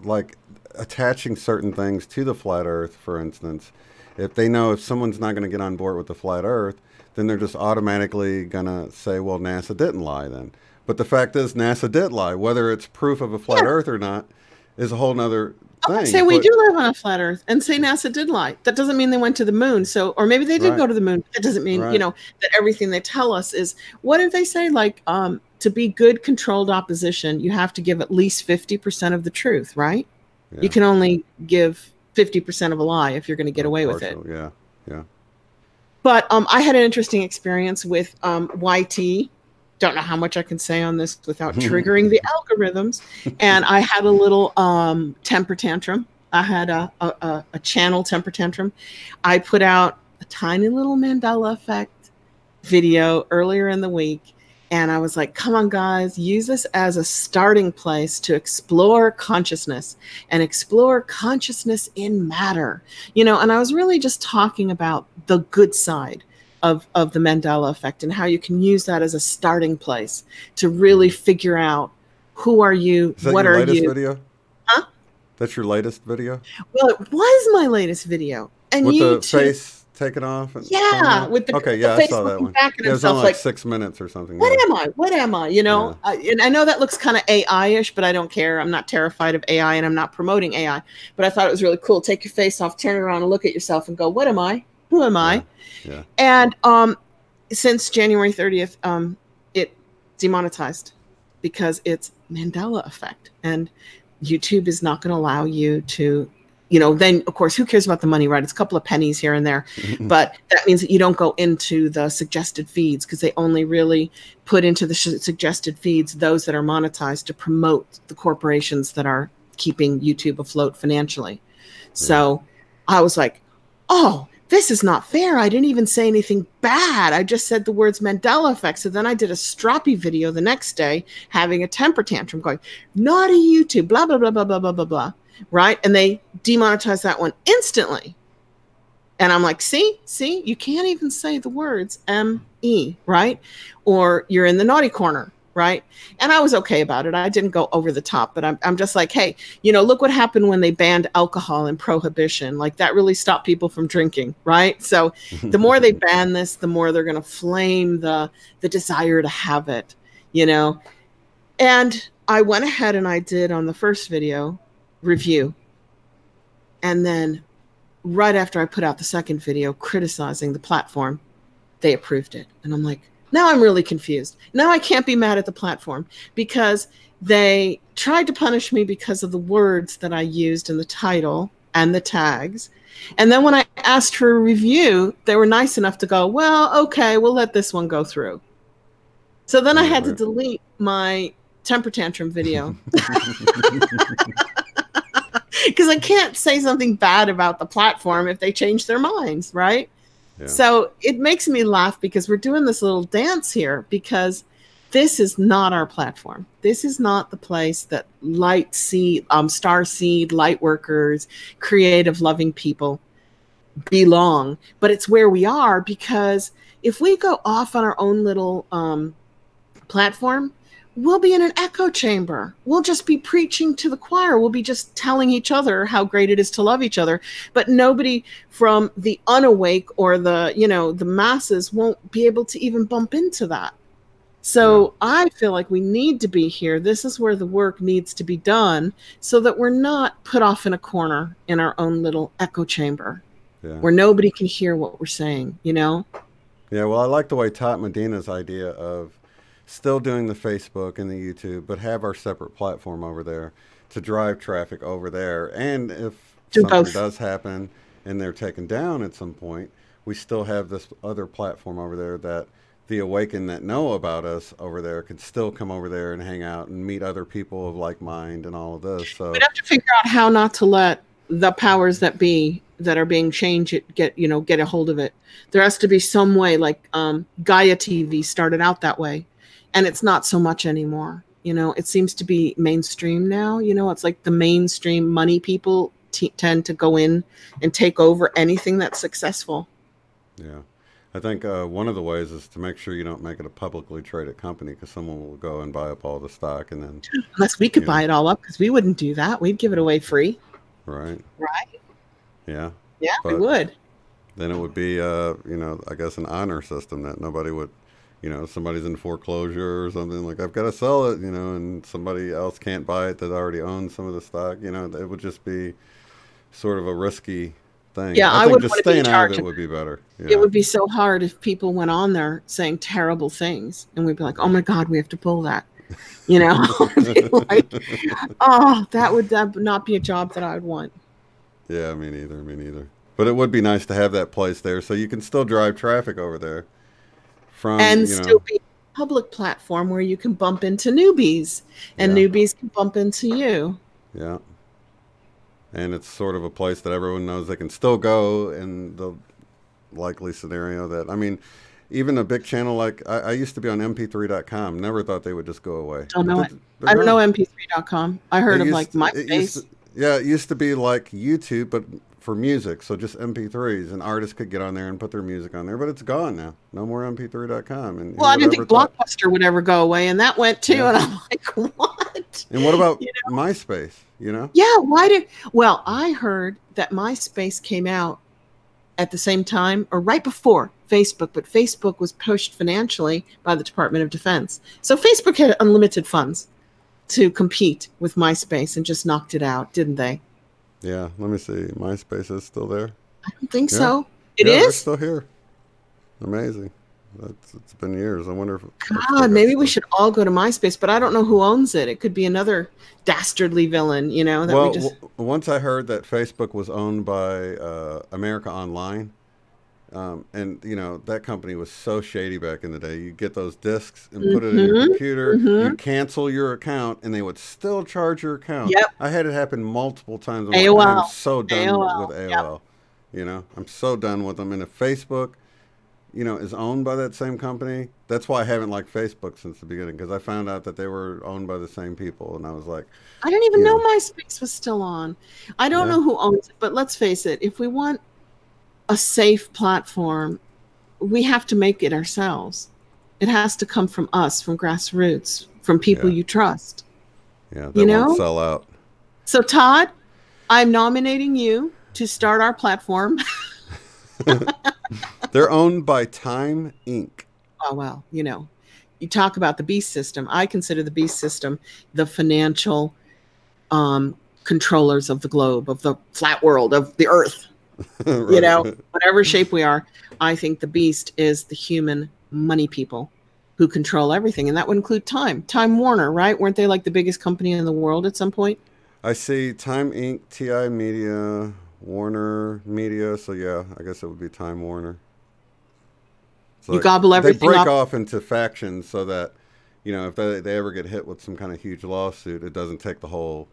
like attaching certain things to the flat earth, for instance, if they know if someone's not going to get on board with the flat earth, then they're just automatically going to say, well, NASA didn't lie then. But the fact is, NASA did lie. Whether it's proof of a flat Earth or not is a whole nother thing. Say we do live on a flat Earth, and say NASA did lie. That doesn't mean they went to the moon. So, or maybe they did go to the moon. That doesn't mean that everything they tell us is. What did they say? Like, to be good controlled opposition, you have to give at least 50% of the truth, right? Yeah. You can only give 50% of a lie if you're going to get away with it. Yeah, yeah. But I had an interesting experience with YT. Don't know how much I can say on this without triggering the algorithms. And I had a little temper tantrum. I had a channel temper tantrum. I put out a tiny little Mandela effect video earlier in the week. And I was like, come on, guys, use this as a starting place to explore consciousness and explore consciousness in matter. And I was really just talking about the good side of the Mandela effect and how you can use that as a starting place to really figure out who are you, what are you. Is that your latest video? Huh? That's your latest video? Well, it was my latest video. And with the face taken off? And with the the face I saw that one. Back at it was only like 6 minutes or something. What am I? What am I? And I know that looks kind of AI-ish, but I don't care. I'm not terrified of AI, and I'm not promoting AI. But I thought it was really cool. Take your face off, turn around, and look at yourself, and go, "What am I? Who am I?" Yeah. And since January 30th, it demonetized because it's Mandela effect, and YouTube is not going to allow you to. Then of course, who cares about the money, right? It's a couple of pennies here and there, but that means that you don't go into the suggested feeds because they only really put into the suggested feeds those that are monetized to promote the corporations that are keeping YouTube afloat financially. So I was like, oh, this is not fair. I didn't even say anything bad. I just said the words Mandela effect. So then I did a stroppy video the next day having a temper tantrum going, naughty YouTube, blah, blah, blah, blah, blah, blah, blah, blah. Right. And they demonetized that one instantly. And I'm like, see, you can't even say the words M-E, right? Or you're in the naughty corner, right? And I was okay about it. I didn't go over the top, but I'm just like, hey, look what happened when they banned alcohol and prohibition. Like that really stopped people from drinking, right? So the more they ban this, the more they're going to flame the desire to have it, And I went ahead and I did on the first video review. And then right after I put out the second video criticizing the platform, they approved it. And I'm like, now I'm really confused. Now I can't be mad at the platform because they tried to punish me because of the words that I used in the title and the tags. And then when I asked for a review, they were nice enough to go, well, okay, we'll let this one go through. So then I had to delete my temper tantrum video. Because I can't say something bad about the platform if they change their minds, right? Yeah. So it makes me laugh because we're doing this little dance here because this is not our platform. This is not the place that star seed, light workers, creative, loving people belong. But it's where we are because if we go off on our own little platform, we'll be in an echo chamber. We'll just be preaching to the choir. We'll be just telling each other how great it is to love each other. But nobody from the unawake or the masses won't be able to even bump into that. So I feel like we need to be here. This is where the work needs to be done so that we're not put off in a corner in our own little echo chamber where nobody can hear what we're saying, Yeah, well, I like the way Tot Medina's idea of still doing the Facebook and the YouTube, but have our separate platform over there to drive traffic over there. And if something does happen and they're taken down at some point, we still have this other platform over there that the awakened that know about us over there can still come over there and hang out and meet other people of like mind and all of this. So we'd have to figure out how not to let the powers that be that are being changed get a hold of it. There has to be some way, like Gaia TV started out that way. And it's not so much anymore. It seems to be mainstream now. It's like the mainstream money people tend to go in and take over anything that's successful. Yeah. I think one of the ways is to make sure you don't make it a publicly traded company because someone will go and buy up all the stock and then... Unless we could buy it all up because we wouldn't do that. We'd give it away free. Right. Right. Yeah. Yeah, we would. Then it would be, I guess an honor system that nobody would you know, somebody's in foreclosure or something, like I've got to sell it, you know, and somebody else can't buy it that already owns some of the stock. You know, it would just be sort of a risky thing. Yeah, I I think would just want to be in staying out of charge. it would be better. It Yeah. would be so hard if people went on there saying terrible things, and we'd be like, "Oh my God, we have to pull that." You know, like, oh, that would not be a job that I would want. Yeah, me neither. Me neither. But it would be nice to have that place there, so you can still drive traffic over there from, And you still know, be a public platform where you can bump into newbies, and yeah, newbies can bump into you. yeah. And it's sort of a place that everyone knows they can still go in the likely scenario that, I mean, even a big channel like I used to be on mp3.com. Never thought they would just go away. Don't But know it. they're I don't know gone. mp3.com. I heard of like It used MySpace. to, yeah, it used to be like YouTube, but for music. So just MP3s, and artists could get on there and put their music on there. But it's gone now. No more mp3.com. And Well, I who would didn't ever think thought? Blockbuster would ever go away, and that went too. Yeah. And I'm like, what? And what about You MySpace? You know? Yeah, why did? Well, I heard that MySpace came out at the same time or right before Facebook, but Facebook was pushed financially by the Department of Defense. So Facebook had unlimited funds to compete with MySpace and just knocked it out, didn't they? Yeah. Let me see. MySpace is still there. I don't think Yeah. so. It Yeah, they're is? still here. Amazing. It's been years. I wonder if it's still God, got maybe we stuff. should all go to MySpace, but I don't know who owns it. It could be another dastardly villain, you know, that Well, we just. once I heard that Facebook was owned by America Online, and you know that company was so shady back in the day. You get those discs and put it in your computer. You cancel your account, and they would still charge your account. Yep. I had it happen multiple times. I'm like, AOL. I'm so done AOL. with Yep. AOL. You know, I'm so done with them. And if Facebook, you know, is owned by that same company, that's why I haven't liked Facebook since the beginning, because I found out that they were owned by the same people, and I was like, I didn't even you know know, MySpace was still on. I don't yeah, know who owns it, but let's face it, if we want a safe platform, we have to make it ourselves. It has to come from us, from grassroots, from people yeah, you trust. yeah, You that won't know? sell out. So, Todd, I'm nominating you to start our platform. They're owned by Time Inc. Oh, well, you know, you talk about the beast system. I consider the beast system the financial controllers of the globe, of the flat world, of the earth. You Right. know, whatever shape we are. I think the beast is the human money people who control everything. And that would include Time Warner, right? Weren't they like the biggest company in the world at some point? I see Time Inc., TI Media, Warner Media. So yeah, I guess it would be Time Warner. So You gobble everything they break up. off into factions so that, you know, if they ever get hit with some kind of huge lawsuit, it doesn't take the whole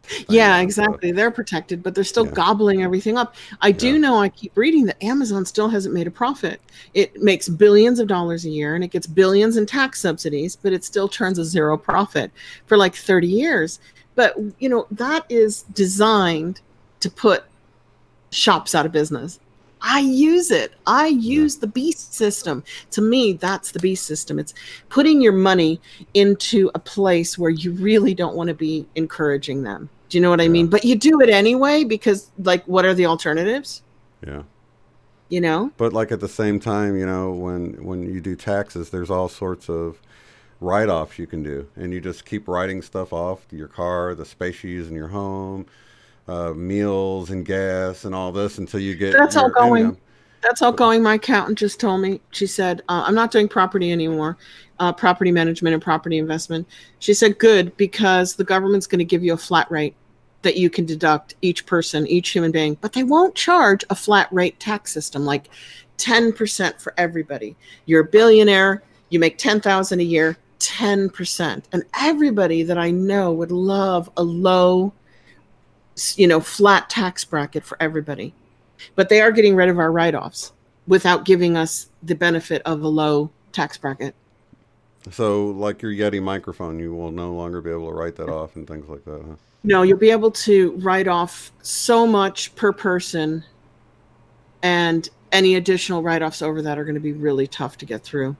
thing Yeah, down. exactly. They're protected, but they're still Yeah, gobbling everything up. I do yeah, know, I keep reading that Amazon still hasn't made a profit. It makes billions of dollars a year and it gets billions in tax subsidies, but it still turns a zero profit for like 30 years. But, you know, that is designed to put shops out of business. I use it. I yeah, use the beast system. To me, that's the beast system. It's putting your money into a place where you really don't want to be encouraging them. Do you know what I yeah, mean? But you do it anyway because, like, what are the alternatives? yeah. You know? But like at the same time, you know, when you do taxes, there's all sorts of write-offs you can do, and you just keep writing stuff off: your car, the space you use in your home, meals and gas and all this until you get That's all your going. income. That's all going. My accountant just told me. She said, I'm not doing property anymore, property management and property investment. She said, good, because the government's going to give you a flat rate that you can deduct each person, each human being, but they won't charge a flat rate tax system like 10% for everybody. You're a billionaire, you make 10,000 a year, 10%. And everybody that I know would love a low, you know, flat tax bracket for everybody. But they are getting rid of our write-offs without giving us the benefit of a low tax bracket. So like your Yeti microphone, you will no longer be able to write that off and things like that, huh? No, you'll be able to write off so much per person, and any additional write-offs over that are going to be really tough to get through.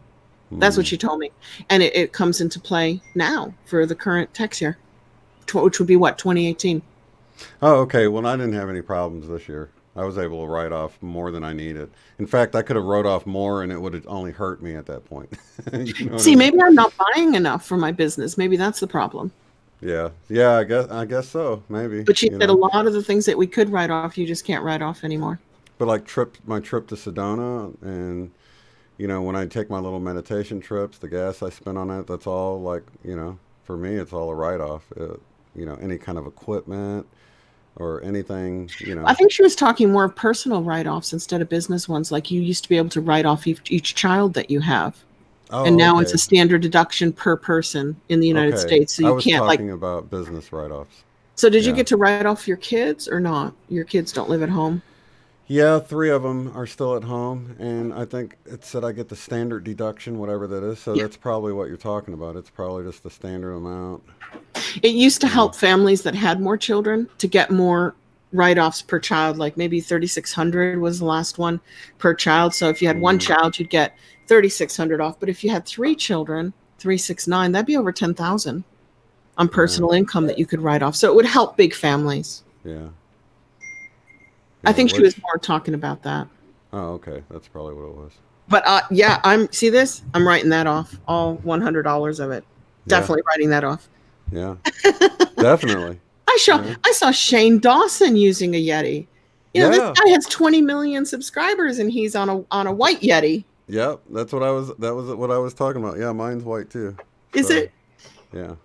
That's what she told me. And it comes into play now for the current tax year, which would be what, 2018? Oh, okay. Well, I didn't have any problems this year. I was able to write off more than I needed. In fact, I could have wrote off more and it would have only hurt me at that point. You know what I See, mean? maybe I'm not buying enough for my business. Maybe that's the problem. Yeah. Yeah, I guess so. Maybe, But you you said a know. lot of the things that we could write off, you just can't write off anymore. But like my trip to Sedona, and when I take my little meditation trips, the gas I spend on it, that's all like, for me, it's all a write off. Any kind of equipment or anything. I think she was talking more of personal write-offs instead of business ones. Like you used to be able to write off each child that you have. And Oh, now it's okay. a standard deduction per person in the United Okay. States. So I you was can't like, talking about business write-offs. so did you Yeah. get to write off your kids or not? Your kids don't live at home. Yeah, three of them are still at home, and I think it said I get the standard deduction, whatever that is. So Yeah. that's probably what you're talking about. It's probably just the standard amount. It used to Yeah. help families that had more children to get more write-offs per child, like maybe 3,600 was the last one per child. So if you had one Hmm. child, you'd get 3,600 off. But if you had three children, 369, that'd be over 10,000 on Yeah. personal income that you could write off. So it would help big families. Yeah. I Yeah. think she was more talking about that. Oh, okay. That's probably what it was. But yeah, see this? I'm writing that off, all $100 of it. Yeah. Definitely writing that off. Yeah. Definitely. Yeah. I saw Shane Dawson using a Yeti. This Yeah. guy has 20 million subscribers and he's on a white Yeti. Yep. That was what I was talking about. Yeah, mine's white too. Is So, it? yeah.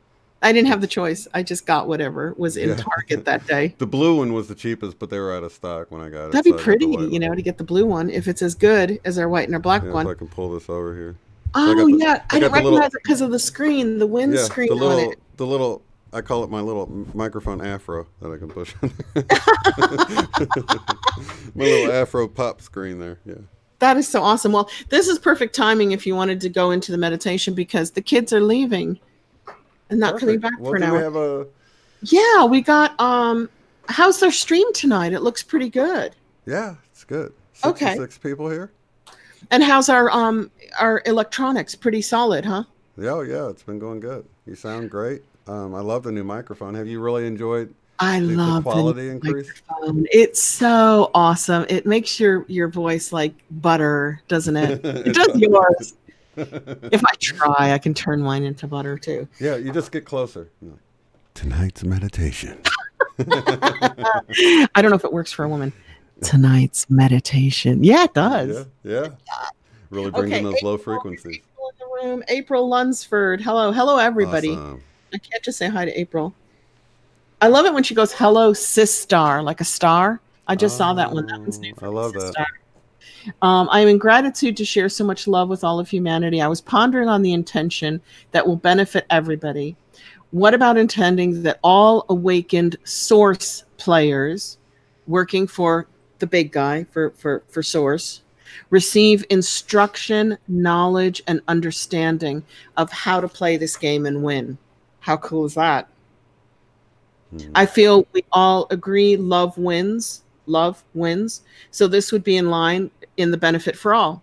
I didn't have the choice. I just got whatever was in Yeah. Target that day. The blue one was the cheapest, but they were out of stock when I got it. That'd be so I got the pretty, white one. to get the blue one if it's as good as our white and our black Yeah, if one. I can pull this over here. Oh, got the- yeah. I I got didn't the little- recognize it because of the screen, the windscreen on it. the little, I call it my little microphone afro that I can push on there. My little afro pop screen there. Yeah. That is so awesome. Well, this is perfect timing if you wanted to go into the meditation because the kids are leaving and not coming Perfect. back Well, for an do we hour. have a? Yeah, we got how's their stream tonight? It looks pretty good. Yeah, it's good. Okay. 66 people here. And how's our electronics? Pretty solid, huh? Yeah, oh, yeah, it's been going good. You sound great. I love the new microphone. Have you really enjoyed I the love the quality increase? microphone. It's so awesome. It makes your voice like butter, doesn't it? It does yours. If I try, I can turn mine into butter too. Yeah, you just get closer. You're like, tonight's meditation. I don't know if it works for a woman. Tonight's meditation. Yeah, it does. Yeah. Really brings in those low frequencies. April in the room. April Lunsford. Hello, everybody. Awesome. I can't just say hi to April. I love it when she goes, hello, sis star, like a star. I just saw that one. That one's new for I me, love sis that. star. I am in gratitude to share so much love with all of humanity. I was pondering on the intention that will benefit everybody. What about intending that all awakened source players working for the big guy, for source, receive instruction, knowledge, and understanding of how to play this game and win? How cool is that? I feel we all agree love wins. Love wins. So this would be in line in the benefit for all.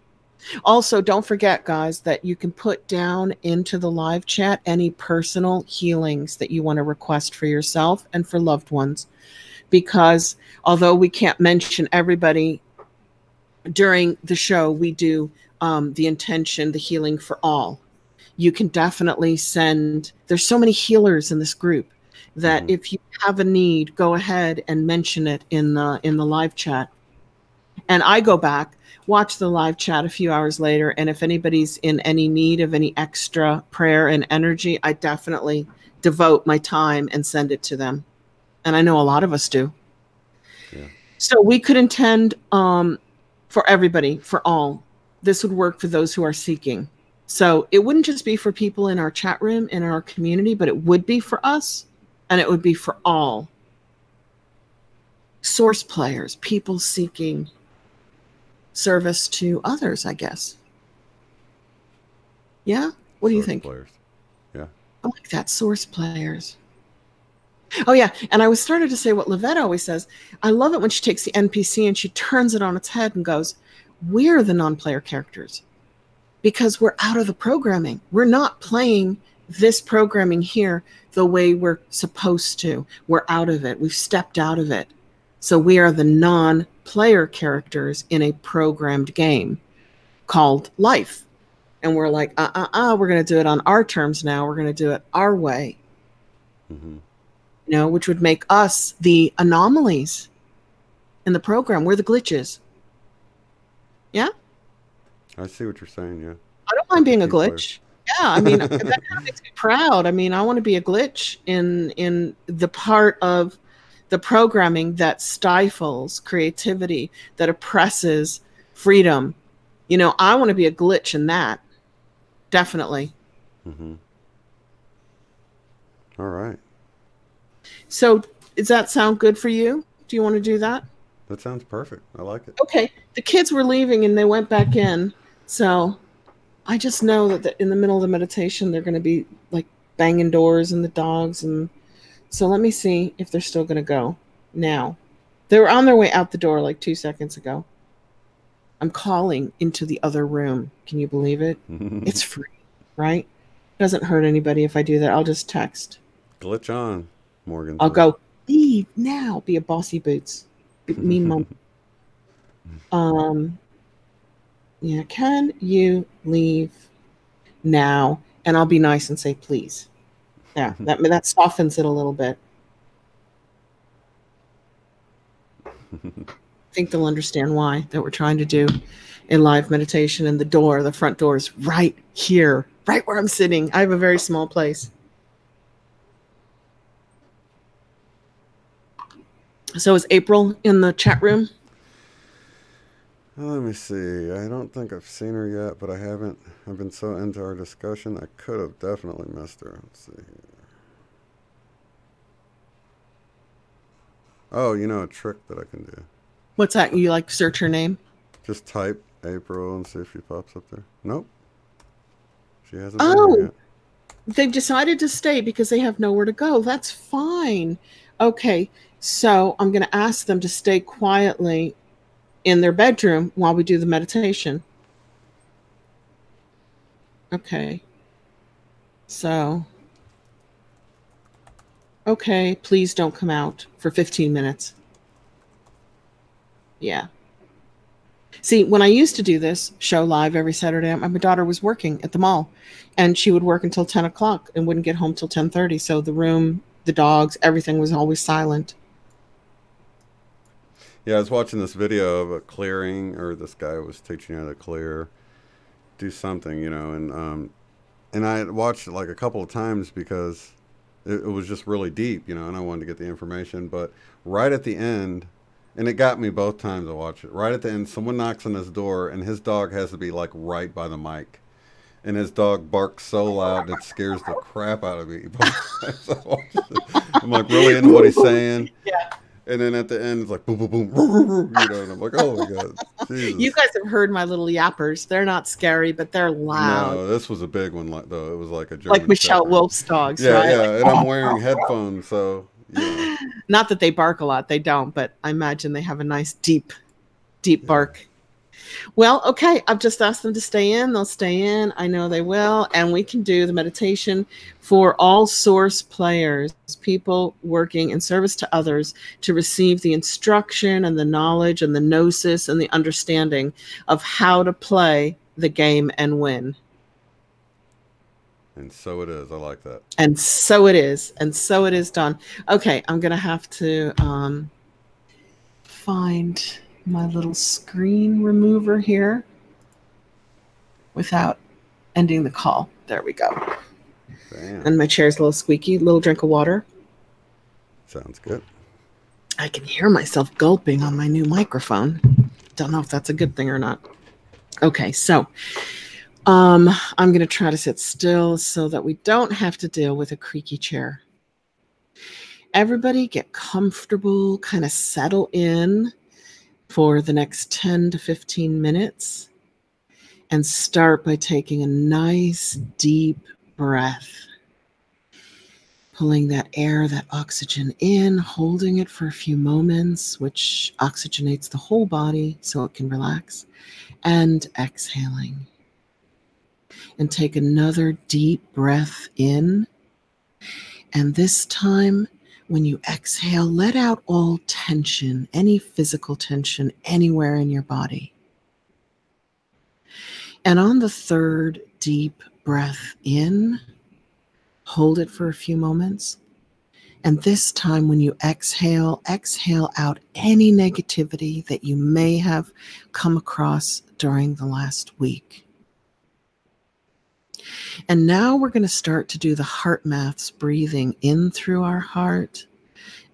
Also, don't forget, guys, that you can put down into the live chat any personal healings that you want to request for yourself and for loved ones. Because although we can't mention everybody during the show, we do the intention, the healing for all. You can definitely send, there's so many healers in this group that if you have a need, go ahead and mention it in the live chat. And I go back, watch the live chat a few hours later, and if anybody's in any need of any extra prayer and energy, I definitely devote my time and send it to them. And I know a lot of us do. Yeah. So we could intend for everybody, for all. This would work for those who are seeking. So it wouldn't just be for people in our chat room, in our community, but it would be for us, and it would be for all. Source players, people seeking service to others, I guess. Yeah? What do you Source think? Players. Yeah. I like that, source players. Oh, yeah, and I was started to say what Livette always says. I love it when she takes the NPC and she turns it on its head and goes, we're the non-player characters because we're out of the programming. We're not playing this programming here the way we're supposed to. We're out of it. We've stepped out of it. So we are the player characters in a programmed game called life. And we're like, we're going to do it on our terms now. We're going to do it our way. Mm-hmm. You know, which would make us the anomalies in the program. We're the glitches. Yeah? I see what you're saying, yeah. I don't mind being a glitch. Yeah, I mean, that kind of makes me proud. I mean, I want to be a glitch in the part of the programming that stifles creativity, that oppresses freedom. You know, I want to be a glitch in that. Definitely. Mm-hmm. All right. So does that sound good for you? Do you want to do that? That sounds perfect. I like it. Okay. The kids were leaving and they went back in. So I just know that in the middle of the meditation, they're going to be like banging doors and the dogs. And so let me see if they're still going to go now. They were on their way out the door like 2 seconds ago. I'm calling into the other room. Can you believe it? It's free, right? Doesn't hurt anybody if I do that. I'll just text. Glitch on, Morgan. I'll go, leave now. Be a bossy boots. Mean mom. Yeah, can you leave now? And I'll be nice and say, please. Yeah, that softens it a little bit. I think they'll understand why, that we're trying to do a live meditation, and the front door is right here, right where I'm sitting. I have a very small place. So is April in the chat room? Let me see. I don't think I've seen her yet, but I haven't. I've been so into our discussion, I could have definitely missed her. Let's see here. Oh, you know a trick that I can do. What's that? You like search her name? Just type April and see if she pops up there. Nope. She hasn't been here yet. They've decided to stay because they have nowhere to go. That's fine. Okay, so I'm going to ask them to stay quietly in their bedroom while we do the meditation. Okay. So, okay, please don't come out for 15 minutes. Yeah. See, when I used to do this show live every Saturday, my daughter was working at the mall, and she would work until 10 o'clock and wouldn't get home till 10:30. So the room, the dogs, everything was always silent. Yeah, I was watching this video of a clearing, or this guy was teaching you how to clear, do something, you know, and I had watched it like a couple of times because it was just really deep, you know, and I wanted to get the information. But right at the end, and it got me both times to watch it, right at the end, someone knocks on his door, and his dog has to be like right by the mic. And his dog barks so loud that scares the crap out of me. I'm like really into what he's saying. Yeah. And then at the end, it's like boom, boom, boom, you know, and I'm like, oh my God. Jesus. You guys have heard my little yappers. They're not scary, but they're loud. No, this was a big one, though. It was like a German like Michelle Shepherd. Wolf's dogs, Yeah, right? yeah, Like, and I'm wearing headphones, so, yeah. Not that they bark a lot. They don't, but I imagine they have a nice, deep bark. Well, okay. I've just asked them to stay in. They'll stay in. I know they will. And we can do the meditation for all source players, people working in service to others, to receive the instruction and the knowledge and the gnosis and the understanding of how to play the game and win. And so it is. I like that. And so it is. And so it is done. Okay. I'm going to have to find my little screen remover here without ending the call. There we go. Damn. And my chair's a little squeaky. Little drink of water. Sounds good. I can hear myself gulping on my new microphone. Don't know if that's a good thing or not. Okay, so I'm going to try to sit still so that we don't have to deal with a creaky chair. Everybody get comfortable, kind of settle in for the next 10 to 15 minutes, and start by taking a nice deep breath, pulling that air, that oxygen in, holding it for a few moments, which oxygenates the whole body so it can relax, and exhaling. And take another deep breath in, and this time When you exhale, let out all tension, any physical tension anywhere in your body. And on the third deep breath in, hold it for a few moments. And this time when you exhale, exhale out any negativity that you may have come across during the last week. And now we're going to start to do the heart maths, breathing in through our heart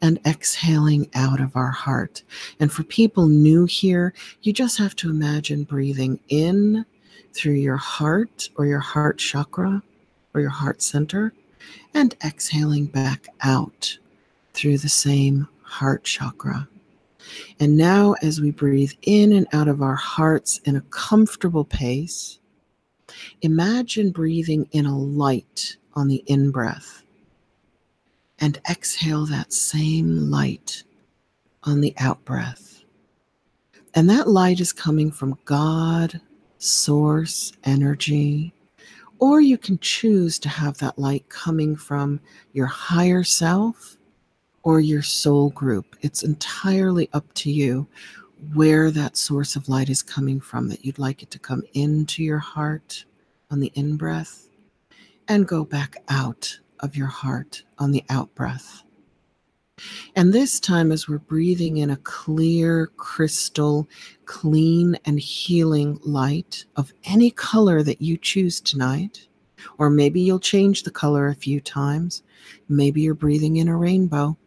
and exhaling out of our heart. And for people new here, you just have to imagine breathing in through your heart or your heart chakra or your heart center and exhaling back out through the same heart chakra. And now as we breathe in and out of our hearts in a comfortable pace, imagine breathing in a light on the in-breath and exhale that same light on the out-breath. And that light is coming from God, source, energy, or you can choose to have that light coming from your higher self or your soul group. It's entirely up to you where that source of light is coming from, that you'd like it to come into your heart on the in-breath and go back out of your heart on the out-breath. And this time, as we're breathing in a clear, crystal, clean, and healing light of any color that you choose tonight, or maybe you'll change the color a few times. Maybe you're breathing in a rainbow.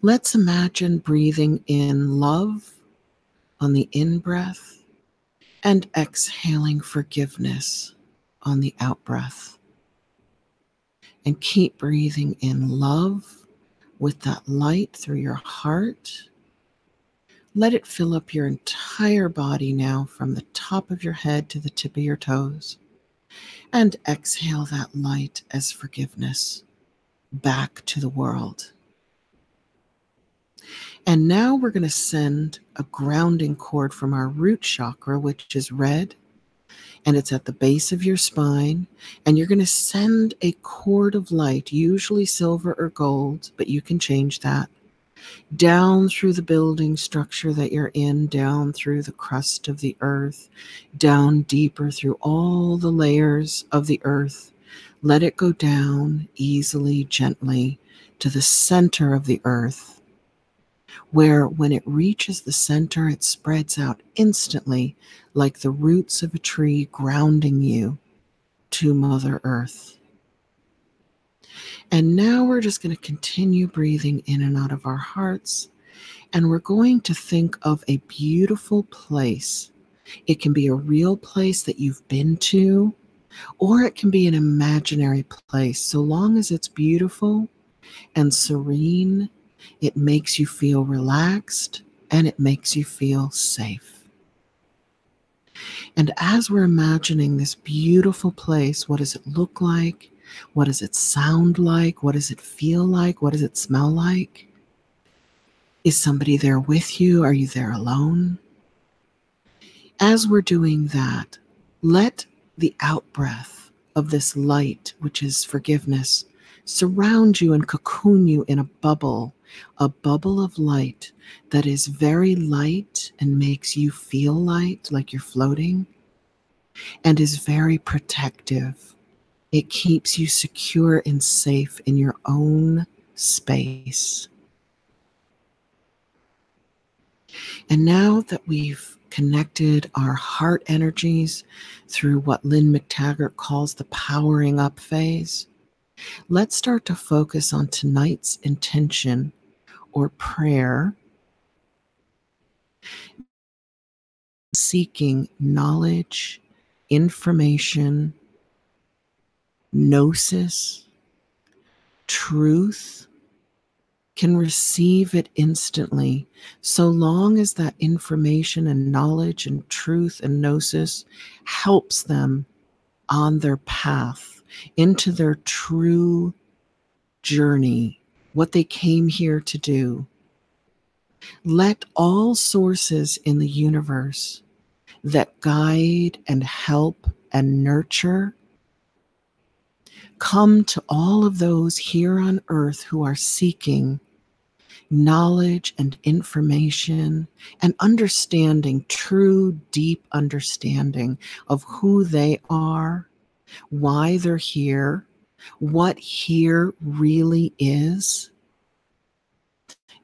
Let's imagine breathing in love on the in-breath and exhaling forgiveness on the out-breath. And keep breathing in love with that light through your heart. Let it fill up your entire body now from the top of your head to the tip of your toes. And exhale that light as forgiveness back to the world. And now we're going to send a grounding cord from our root chakra, which is red, and it's at the base of your spine. And you're going to send a cord of light, usually silver or gold, but you can change that, down through the building structure that you're in, down through the crust of the earth, down deeper through all the layers of the earth. Let it go down easily, gently to the center of the earth, where when it reaches the center, it spreads out instantly like the roots of a tree, grounding you to Mother Earth. And now we're just going to continue breathing in and out of our hearts, and we're going to think of a beautiful place. It can be a real place that you've been to, or it can be an imaginary place. So long as it's beautiful and serene, it makes you feel relaxed and it makes you feel safe. And as we're imagining this beautiful place, what does it look like? What does it sound like? What does it feel like? What does it smell like? Is somebody there with you? Are you there alone? As we're doing that, let the out-breath of this light, which is forgiveness, surround you and cocoon you in a bubble of light that is very light and makes you feel light, like you're floating, and is very protective. It keeps you secure and safe in your own space. And now that we've connected our heart energies through what Lynne McTaggart calls the powering up phase, let's start to focus on tonight's intention or prayer, seeking knowledge, information, gnosis, truth, can receive it instantly, so long as that information and knowledge and truth and gnosis helps them on their path into their true journey, what they came here to do. Let all sources in the universe that guide and help and nurture Come to all of those here on earth who are seeking knowledge and information and understanding, true, deep understanding of who they are, why they're here, what here really is,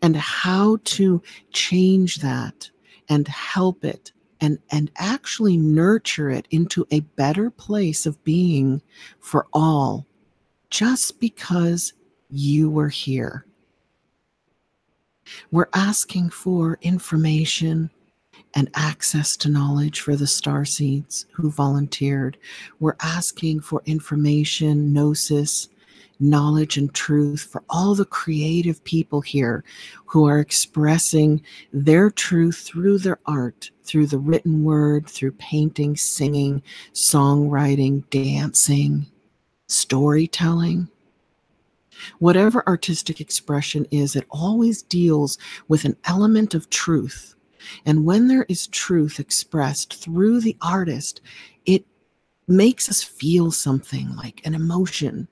and how to change that and help it and actually nurture it into a better place of being for all, just because you were here. We're asking for information and access to knowledge for the starseeds who volunteered. We're asking for information, gnosis, knowledge, and truth for all the creative people here who are expressing their truth through their art, through the written word, through painting, singing, songwriting, dancing, storytelling. Whatever artistic expression is, it always deals with an element of truth. And when there is truth expressed through the artist, it makes us feel something, like an emotion.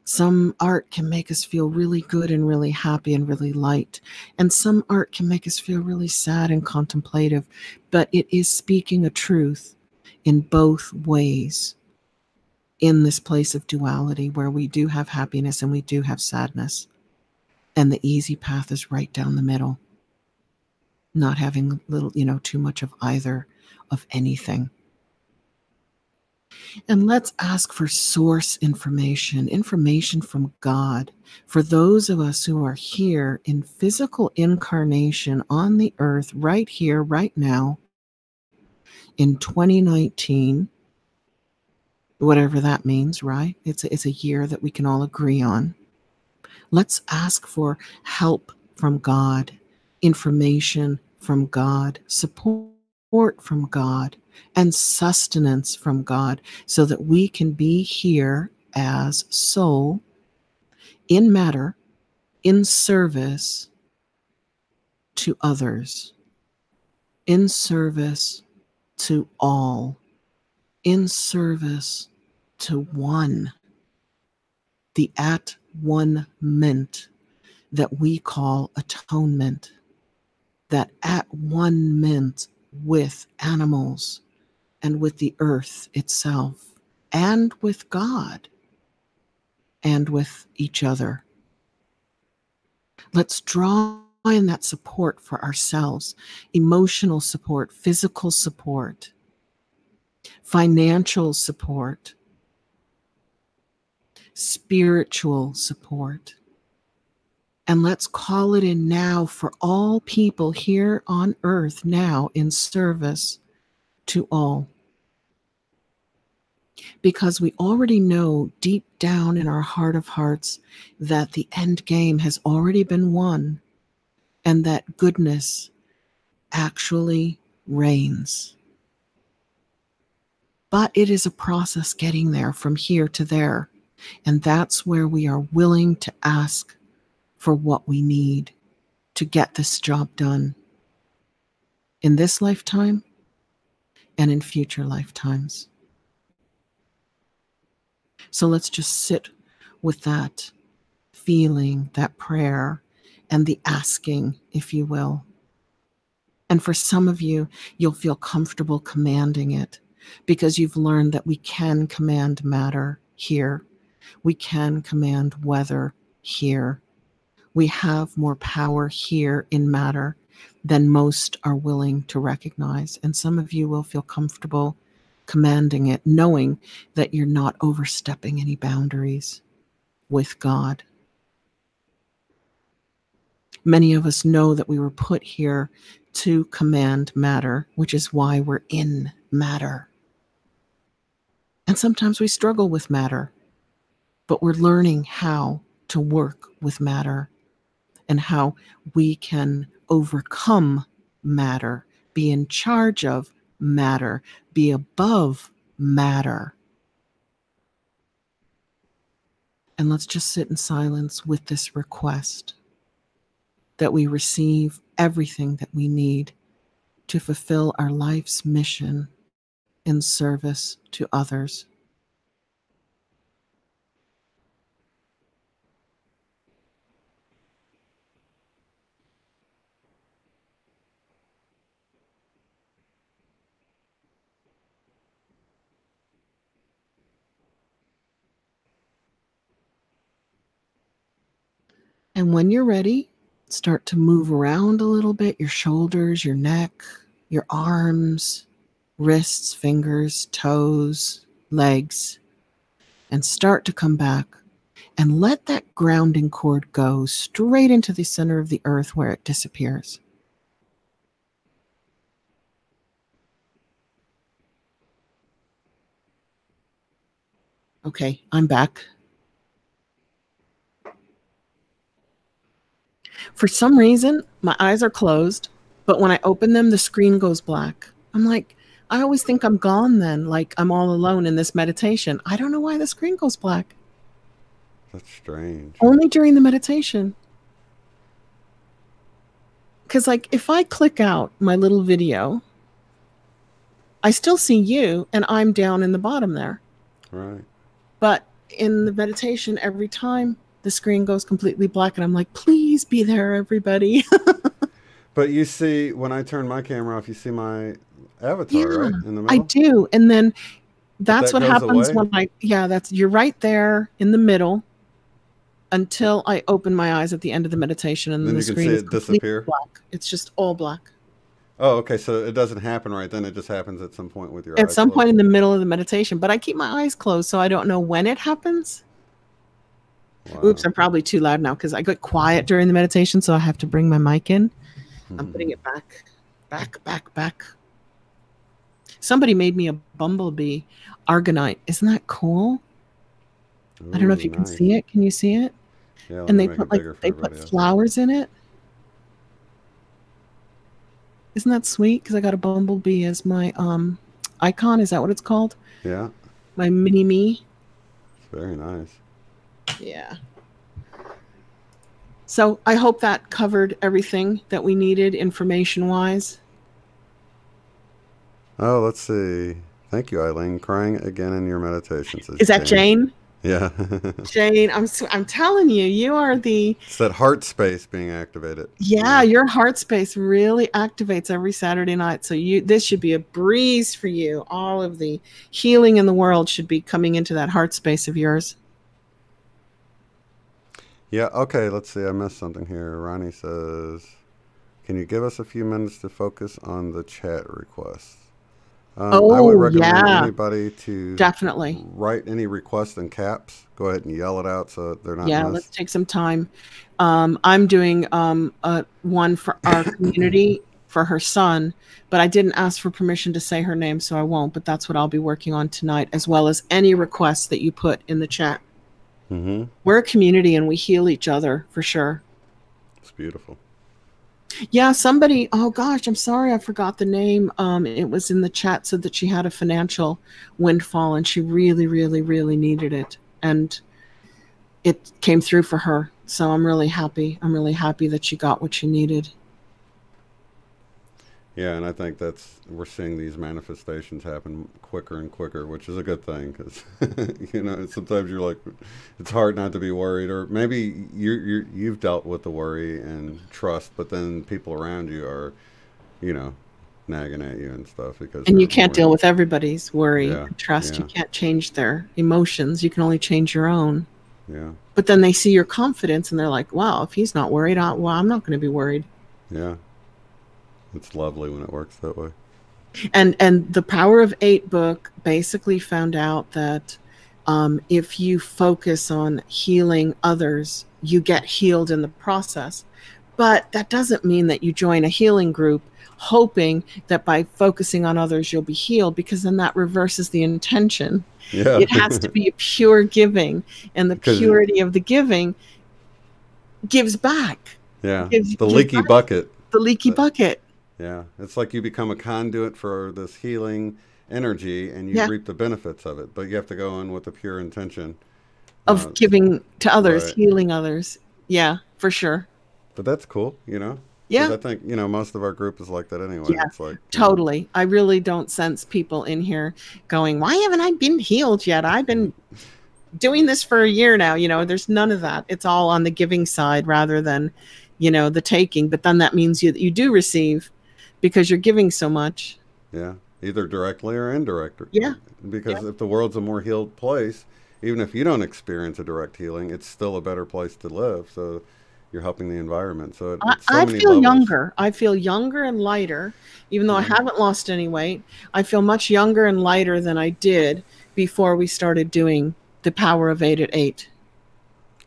Some art can make us feel really good and really happy and really light. And some art can make us feel really sad and contemplative. But it is speaking a truth in both ways, in this place of duality where we do have happiness and we do have sadness. And the easy path is right down the middle, not having too much of either of anything. And let's ask for source information from God, for those of us who are here in physical incarnation on the earth, right here, right now, in 2019, whatever that means, right? It's a year that we can all agree on. Let's ask for help from God, information from God, support from God, and sustenance from God, so that we can be here as soul, in matter, in service to others, in service to all, in service to one, the at-one-ment that we call atonement, that at-one-ment with animals and with the earth itself and with God and with each other. Let's draw in that support for ourselves, emotional support, physical support, financial support, spiritual support. And let's call it in now for all people here on earth now in service to all. Because we already know deep down in our heart of hearts that the end game has already been won and that goodness actually reigns. But it is a process getting there from here to there. And that's where we are willing to ask for what we need to get this job done in this lifetime and in future lifetimes. So let's just sit with that feeling, that prayer, and the asking, if you will. And for some of you, you'll feel comfortable commanding it because you've learned that we can command matter here. We can command weather here. We have more power here in matter than most are willing to recognize. And some of you will feel comfortable commanding it, knowing that you're not overstepping any boundaries with God. Many of us know that we were put here to command matter, which is why we're in matter. And sometimes we struggle with matter, but we're learning how to work with matter and how we can overcome matter, be in charge of matter, be above matter. And let's just sit in silence with this request that we receive everything that we need to fulfill our life's mission in service to others. And when you're ready, start to move around a little bit, your shoulders, your neck, your arms, wrists, fingers, toes, legs, and start to come back. And let that grounding cord go straight into the center of the earth where it disappears. Okay, I'm back. For some reason, my eyes are closed, but when I open them, the screen goes black. I'm like, I always think I'm gone then, like I'm all alone in this meditation. I don't know why the screen goes black. That's strange. Only during the meditation. Because like if I click out my little video, I still see you and I'm down in the bottom there. Right. But in the meditation, every time the screen goes completely black and I'm like, please be there, everybody. But you see, when I turn my camera off, you see my avatar, right? In the middle? I do. And then that's that what goes happens away? when you're right there in the middle until I open my eyes at the end of the meditation and Then the you can screen see is it completely disappear? black. It's just all black. Oh, okay. So it doesn't happen right then. It just happens at some point with your At eyes some closed. point in the middle of the meditation, but I keep my eyes closed, so I don't know when it happens. Wow. Oops, I'm probably too loud now because I got quiet during the meditation, so I have to bring my mic in. I'm putting it back. Somebody made me a bumblebee argonite. Isn't that cool? Ooh, I don't know if you can nice. see it. Can you see it? Yeah, And they put flowers in it. Isn't that sweet? Because I got a bumblebee as my icon. Is that what it's called? Yeah. My mini me. It's very nice. Yeah. So I hope that covered everything that we needed information-wise. Oh, let's see. Thank you, Eileen. Crying again in your meditations. Is that Jane? Yeah. Jane, I'm telling you, you are the... It's that heart space being activated. Yeah, your heart space really activates every Saturday night. So this should be a breeze for you. All of the healing in the world should be coming into that heart space of yours. Yeah, okay, let's see. I missed something here. Ronnie says, can you give us a few minutes to focus on the chat requests? I would recommend anybody to definitely write any requests in caps. Go ahead and yell it out so they're not missed. Let's take some time. I'm doing one for our community for her son, but I didn't ask for permission to say her name, so I won't. But that's what I'll be working on tonight, as well as any requests that you put in the chat. Mm-hmm. We're a community and we heal each other for sure. It's beautiful. Yeah, somebody, oh gosh, I'm sorry, I forgot the name. It was in the chat, said that she had a financial windfall and she really, really, really needed it. And it came through for her. So I'm really happy. I'm really happy that she got what she needed. Yeah, and I think we're seeing these manifestations happen quicker and quicker, which is a good thing because, sometimes you're like, it's hard not to be worried, or maybe you've dealt with the worry and trust, but then people around you are, nagging at you and stuff because. And you can't deal with everybody's worry and trust. Yeah. You can't change their emotions. You can only change your own. Yeah. But then they see your confidence and they're like, wow, if he's not worried, I'm not going to be worried. Yeah. It's lovely when it works that way. And the Power of 8 book basically found out that if you focus on healing others, you get healed in the process. But that doesn't mean that you join a healing group hoping that by focusing on others, you'll be healed, because then that reverses the intention. Yeah. It has to be a pure giving, and the purity of the giving gives back. Yeah. The leaky bucket. The leaky bucket. Yeah, it's like you become a conduit for this healing energy and you reap the benefits of it. But you have to go in with a pure intention of giving to others, right. Healing others. Yeah, for sure. But that's cool, Yeah. I think, most of our group is like that anyway. Yeah, it's like, totally. I really don't sense people in here going, why haven't I been healed yet? I've been doing this for a year now. There's none of that. It's all on the giving side rather than, the taking. But then that means you do receive, because you're giving so much. Yeah, either directly or indirectly. Yeah. Because if the world's a more healed place, even if you don't experience a direct healing, it's still a better place to live. So, you're helping the environment. So it's so I many feel levels. younger. I feel younger and lighter, even though I haven't lost any weight. I feel much younger and lighter than I did before we started doing the Power of 8 at 8.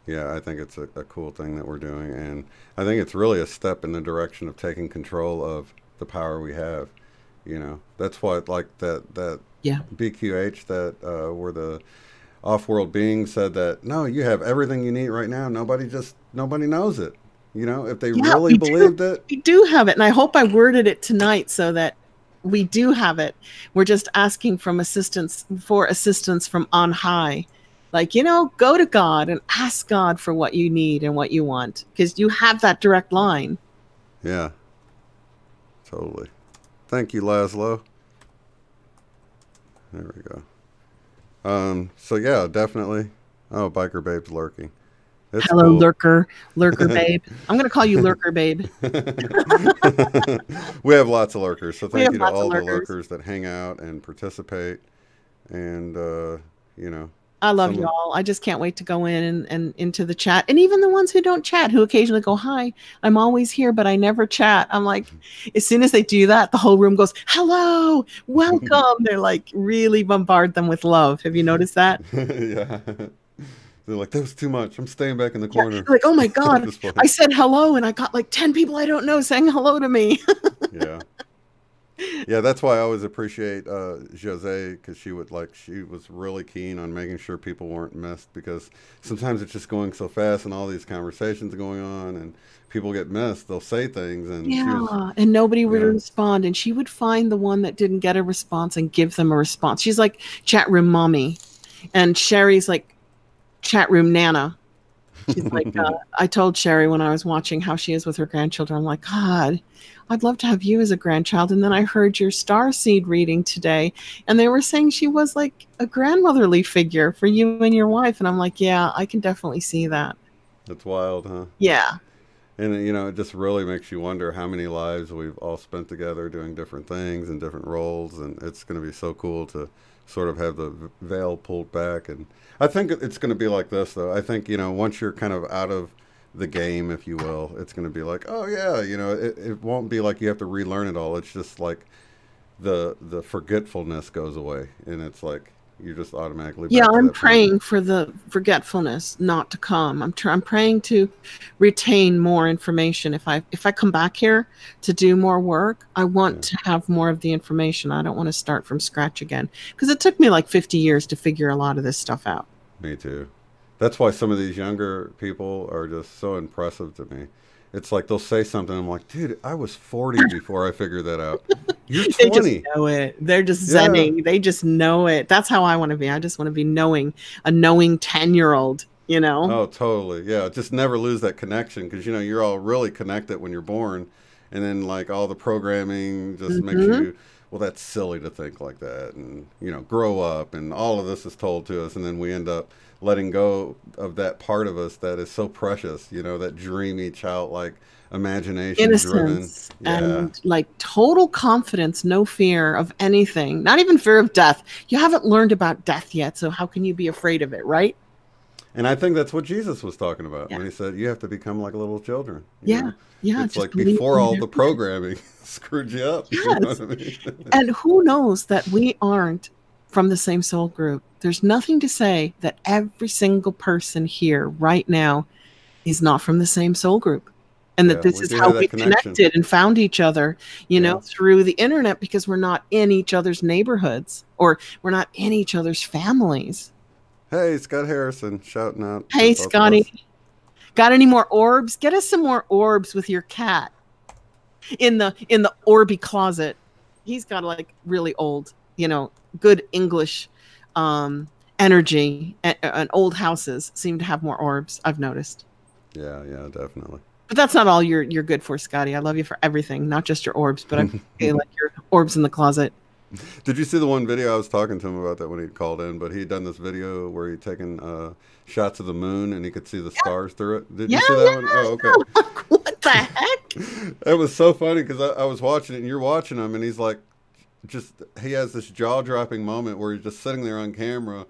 Yeah, I think it's a cool thing that we're doing, and I think it's really a step in the direction of taking control of the power we have. You know, that's what, like that Yeah. BQH, that where the off-world being said that, no, you have everything you need right now. Nobody knows it. You know, if they really believed it. We do have it, and I hope I worded it tonight so that we do have it. We're just asking for assistance from on high. Like, go to God and ask God for what you need and what you want, because you have that direct line. Yeah, totally. Thank you, Laszlo. There we go. So yeah, definitely. Oh, Biker Babe's lurking. It's Hello, cool. lurker babe. I'm going to call you lurker babe. We have lots of lurkers, so thank you to all the lurkers that hang out and participate. And I love you all. I just can't wait to go in and into the chat. And even the ones who don't chat, who occasionally go, hi, I'm always here, but I never chat. I'm like, as soon as they do that, the whole room goes, hello, welcome. They're like, really bombard them with love. Have you noticed that? Yeah. They're like, that was too much. I'm staying back in the corner. Yeah. Like, oh my God, I said hello and I got like 10 people I don't know saying hello to me. Yeah. Yeah, that's why I always appreciate Jose, because she was really keen on making sure people weren't missed, because sometimes it's just going so fast and all these conversations going on and people get missed. They'll say things and and nobody would respond, and she would find the one that didn't get a response and give them a response. She's like chat room mommy, and Sherry's like chat room nana. She's like, I told Sherry when I was watching how she is with her grandchildren, I'm like, God, I'd love to have you as a grandchild. And then I heard your starseed reading today, and they were saying she was like a grandmotherly figure for you and your wife. And I'm like, yeah, I can definitely see that. That's wild, huh? Yeah. And, it just really makes you wonder how many lives we've all spent together doing different things and different roles. And it's going to be so cool to sort of have the veil pulled back. And I think it's going to be like this, though. I think, once you're kind of out of the game, if you will, it's going to be like, oh yeah, it won't be like you have to relearn it all. It's just like the forgetfulness goes away, and it's like you're just automatically back to I'm that praying point. for the forgetfulness not to come. I'm praying to retain more information. If I come back here to do more work, I want to have more of the information. I don't want to start from scratch again, because it took me like 50 years to figure a lot of this stuff out. Me too. That's why some of these younger people are just so impressive to me. It's like they'll say something, I'm like, dude, I was 40 before I figured that out. You're 20. They just know it. They're just zenning. They just know it. That's how I want to be. I just want to be a knowing 10-year-old, Oh, totally. Yeah, just never lose that connection, because, you're all really connected when you're born, and then, like, all the programming just makes you, well, that's silly to think like that, and, grow up, and all of this is told to us, and then we end up letting go of that part of us that is so precious, that dreamy, childlike imagination, innocence, and like total confidence, no fear of anything, not even fear of death. You haven't learned about death yet, so how can you be afraid of it, right? And I think that's what Jesus was talking about when he said you have to become like little children. Yeah. It's like before all the programming screwed you up. Yes. You know what I mean? And who knows that we aren't from the same soul group? There's nothing to say that every single person here right now is not from the same soul group. And that this is how we connected and found each other, through the internet, because we're not in each other's neighborhoods, or we're not in each other's families. Hey, Scott Harrison, shouting out. Hey, Scotty. Got any more orbs? Get us some more orbs with your cat in the Orby closet. He's got like really old, good English energy, and old houses seem to have more orbs, I've noticed. Yeah, definitely. But that's not all you're good for, Scotty. I love you for everything, not just your orbs, but I like your orbs in the closet. Did you see the one video? I was talking to him about that when he called in, but he'd done this video where he'd taken shots of the moon and he could see the stars through it. Did you see that one? Oh, okay. What the heck? It was so funny, because I was watching it and you're watching him, and he's like, he has this jaw-dropping moment where he's just sitting there on camera,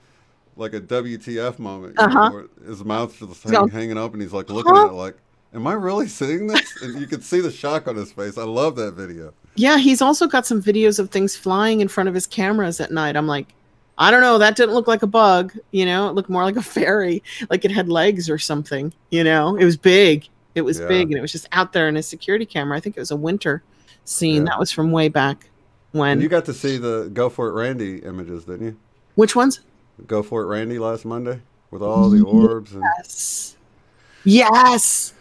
like a WTF moment. Where his mouth's just hanging up, and he's like looking at it like, am I really seeing this? And you can see the shock on his face. I love that video. Yeah, he's also got some videos of things flying in front of his cameras at night. I'm like, I don't know, that didn't look like a bug, you know, it looked more like a fairy, like it had legs or something, you know. It was big. It was big, and it was just out there in his security camera. I think it was a winter scene. That was from way back when. And you got to see the Go For It Randy images, didn't you? Which ones? Go For It Randy last Monday with all the orbs. And... Yes. Yes.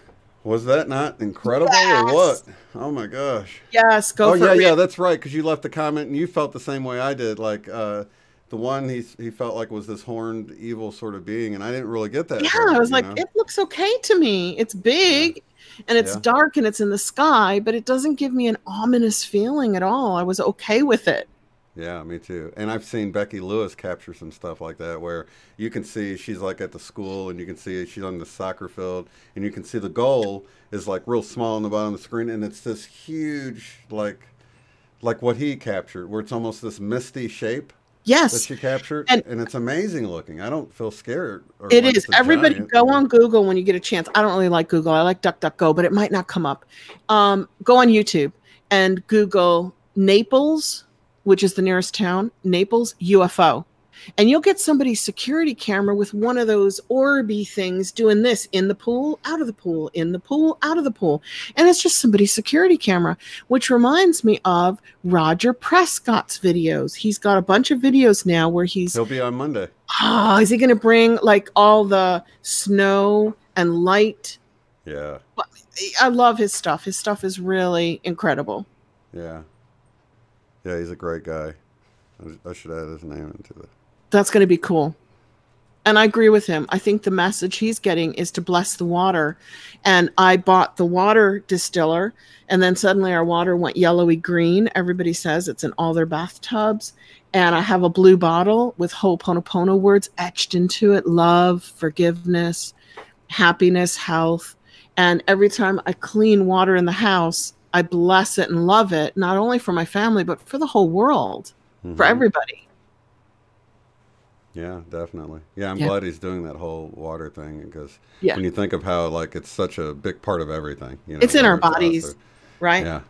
Was that not incredible or what? Oh my gosh. Yes, Go For It. Oh yeah, that's right. Because you left a comment and you felt the same way I did. Like the one he felt like was this horned evil sort of being, and I didn't really get that. Yeah, I was like, it looks okay to me. It's big, and it's dark, and it's in the sky, but it doesn't give me an ominous feeling at all. I was okay with it. Yeah, me too. And I've seen Becky Lewis capture some stuff like that where you can see she's like at the school and you can see she's on the soccer field and you can see the goal is like real small on the bottom of the screen and it's this huge like what he captured where it's almost this misty shape. Yes. That she captured. And it's amazing looking. I don't feel scared. It is. Everybody go on Google when you get a chance. I don't really like Google. I like DuckDuckGo, but it might not come up. Go on YouTube and Google Naples, which is the nearest town, Naples UFO. And you'll get somebody's security camera with one of those orby things doing this in the pool, out of the pool, in the pool, out of the pool. And it's just somebody's security camera, which reminds me of Roger Prescott's videos. He's got a bunch of videos now where he'll be on Monday. Oh, is he going to bring like all the snow and light? Yeah. I love his stuff. His stuff is really incredible. Yeah. Yeah, he's a great guy. I should add his name into the... That's going to be cool. And I agree with him. I think the message he's getting is to bless the water. And I bought the water distiller, and then suddenly our water went yellowy green. Everybody says it's in all their bathtubs. And I have a blue bottle with Ho'oponopono words etched into it. Love, forgiveness, happiness, health. And every time I clean water in the house, I bless it and love it, not only for my family, but for the whole world, for everybody. Yeah, definitely. Yeah, I'm glad he's doing that whole water thing because when you think of how like it's such a big part of everything, you know, it's in our bodies, right? Yeah.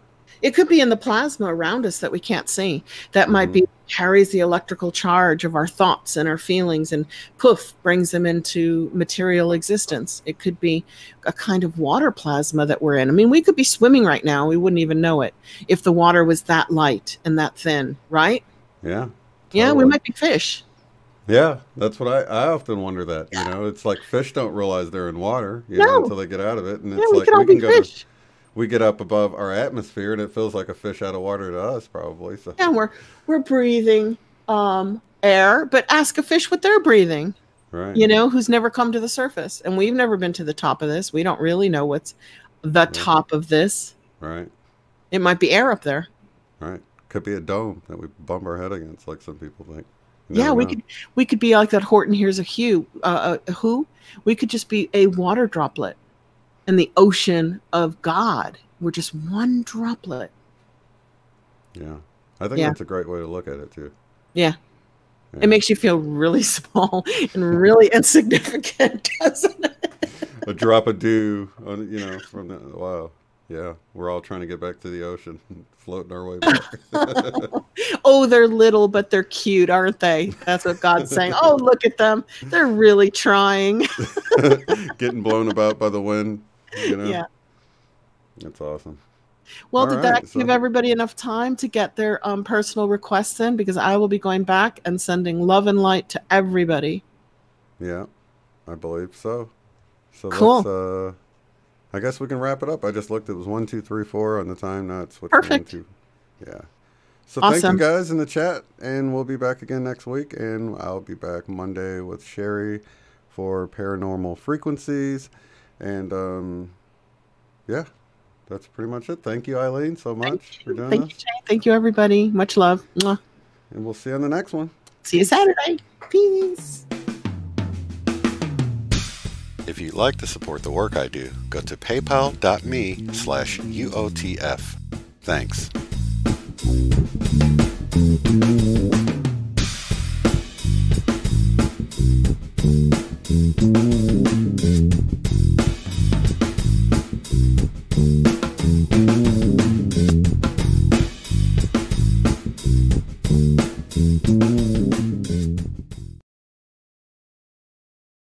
It could be in the plasma around us that we can't see. That might be carries the electrical charge of our thoughts and our feelings and poof, brings them into material existence. It could be a kind of water plasma that we're in. I mean, we could be swimming right now. We wouldn't even know it if the water was that light and that thin, right? Yeah. Totally. Yeah, we might be fish. Yeah, that's what I often wonder that, you know, it's like fish don't realize they're in water, you know, until they get out of it. And it's like we get up above our atmosphere and it feels like a fish out of water to us probably. So yeah, we're breathing air, but ask a fish what they're breathing. Right. You know, who's never come to the surface. And we've never been to the top of this. We don't really know what's the top of this. Right. It might be air up there. Right. Could be a dome that we bump our head against like some people think. Yeah, we could be like that Horton Hears a Who. We could just be a water droplet in the ocean of God. We're just one droplet. Yeah, I think that's a great way to look at it too. Yeah. It makes you feel really small and really insignificant, doesn't it? A drop of dew on, you know, from the wow. Yeah, we're all trying to get back to the ocean, floating our way back. Oh, they're little, but they're cute, aren't they? That's what God's saying. Oh, look at them. They're really trying. Getting blown about by the wind, you know? Yeah. That's awesome. Well, did that give everybody enough time to get their personal requests in? Because I will be going back and sending love and light to everybody. Yeah, I believe so. So cool. I guess we can wrap it up. I just looked. It was 1, 2, 3, 4 on the time. Now it's perfect. 1, 2. Yeah. So awesome. Thank you guys in the chat, and we'll be back again next week. And I'll be back Monday with Sherry for Paranormal Frequencies. And yeah, that's pretty much it. Thank you, Eileen, so much for doing this. Thank you, Jay. Thank you, everybody. Much love. Mwah. And we'll see you on the next one. See you Saturday. Peace. If you'd like to support the work I do, go to paypal.me/UOTF. Thanks.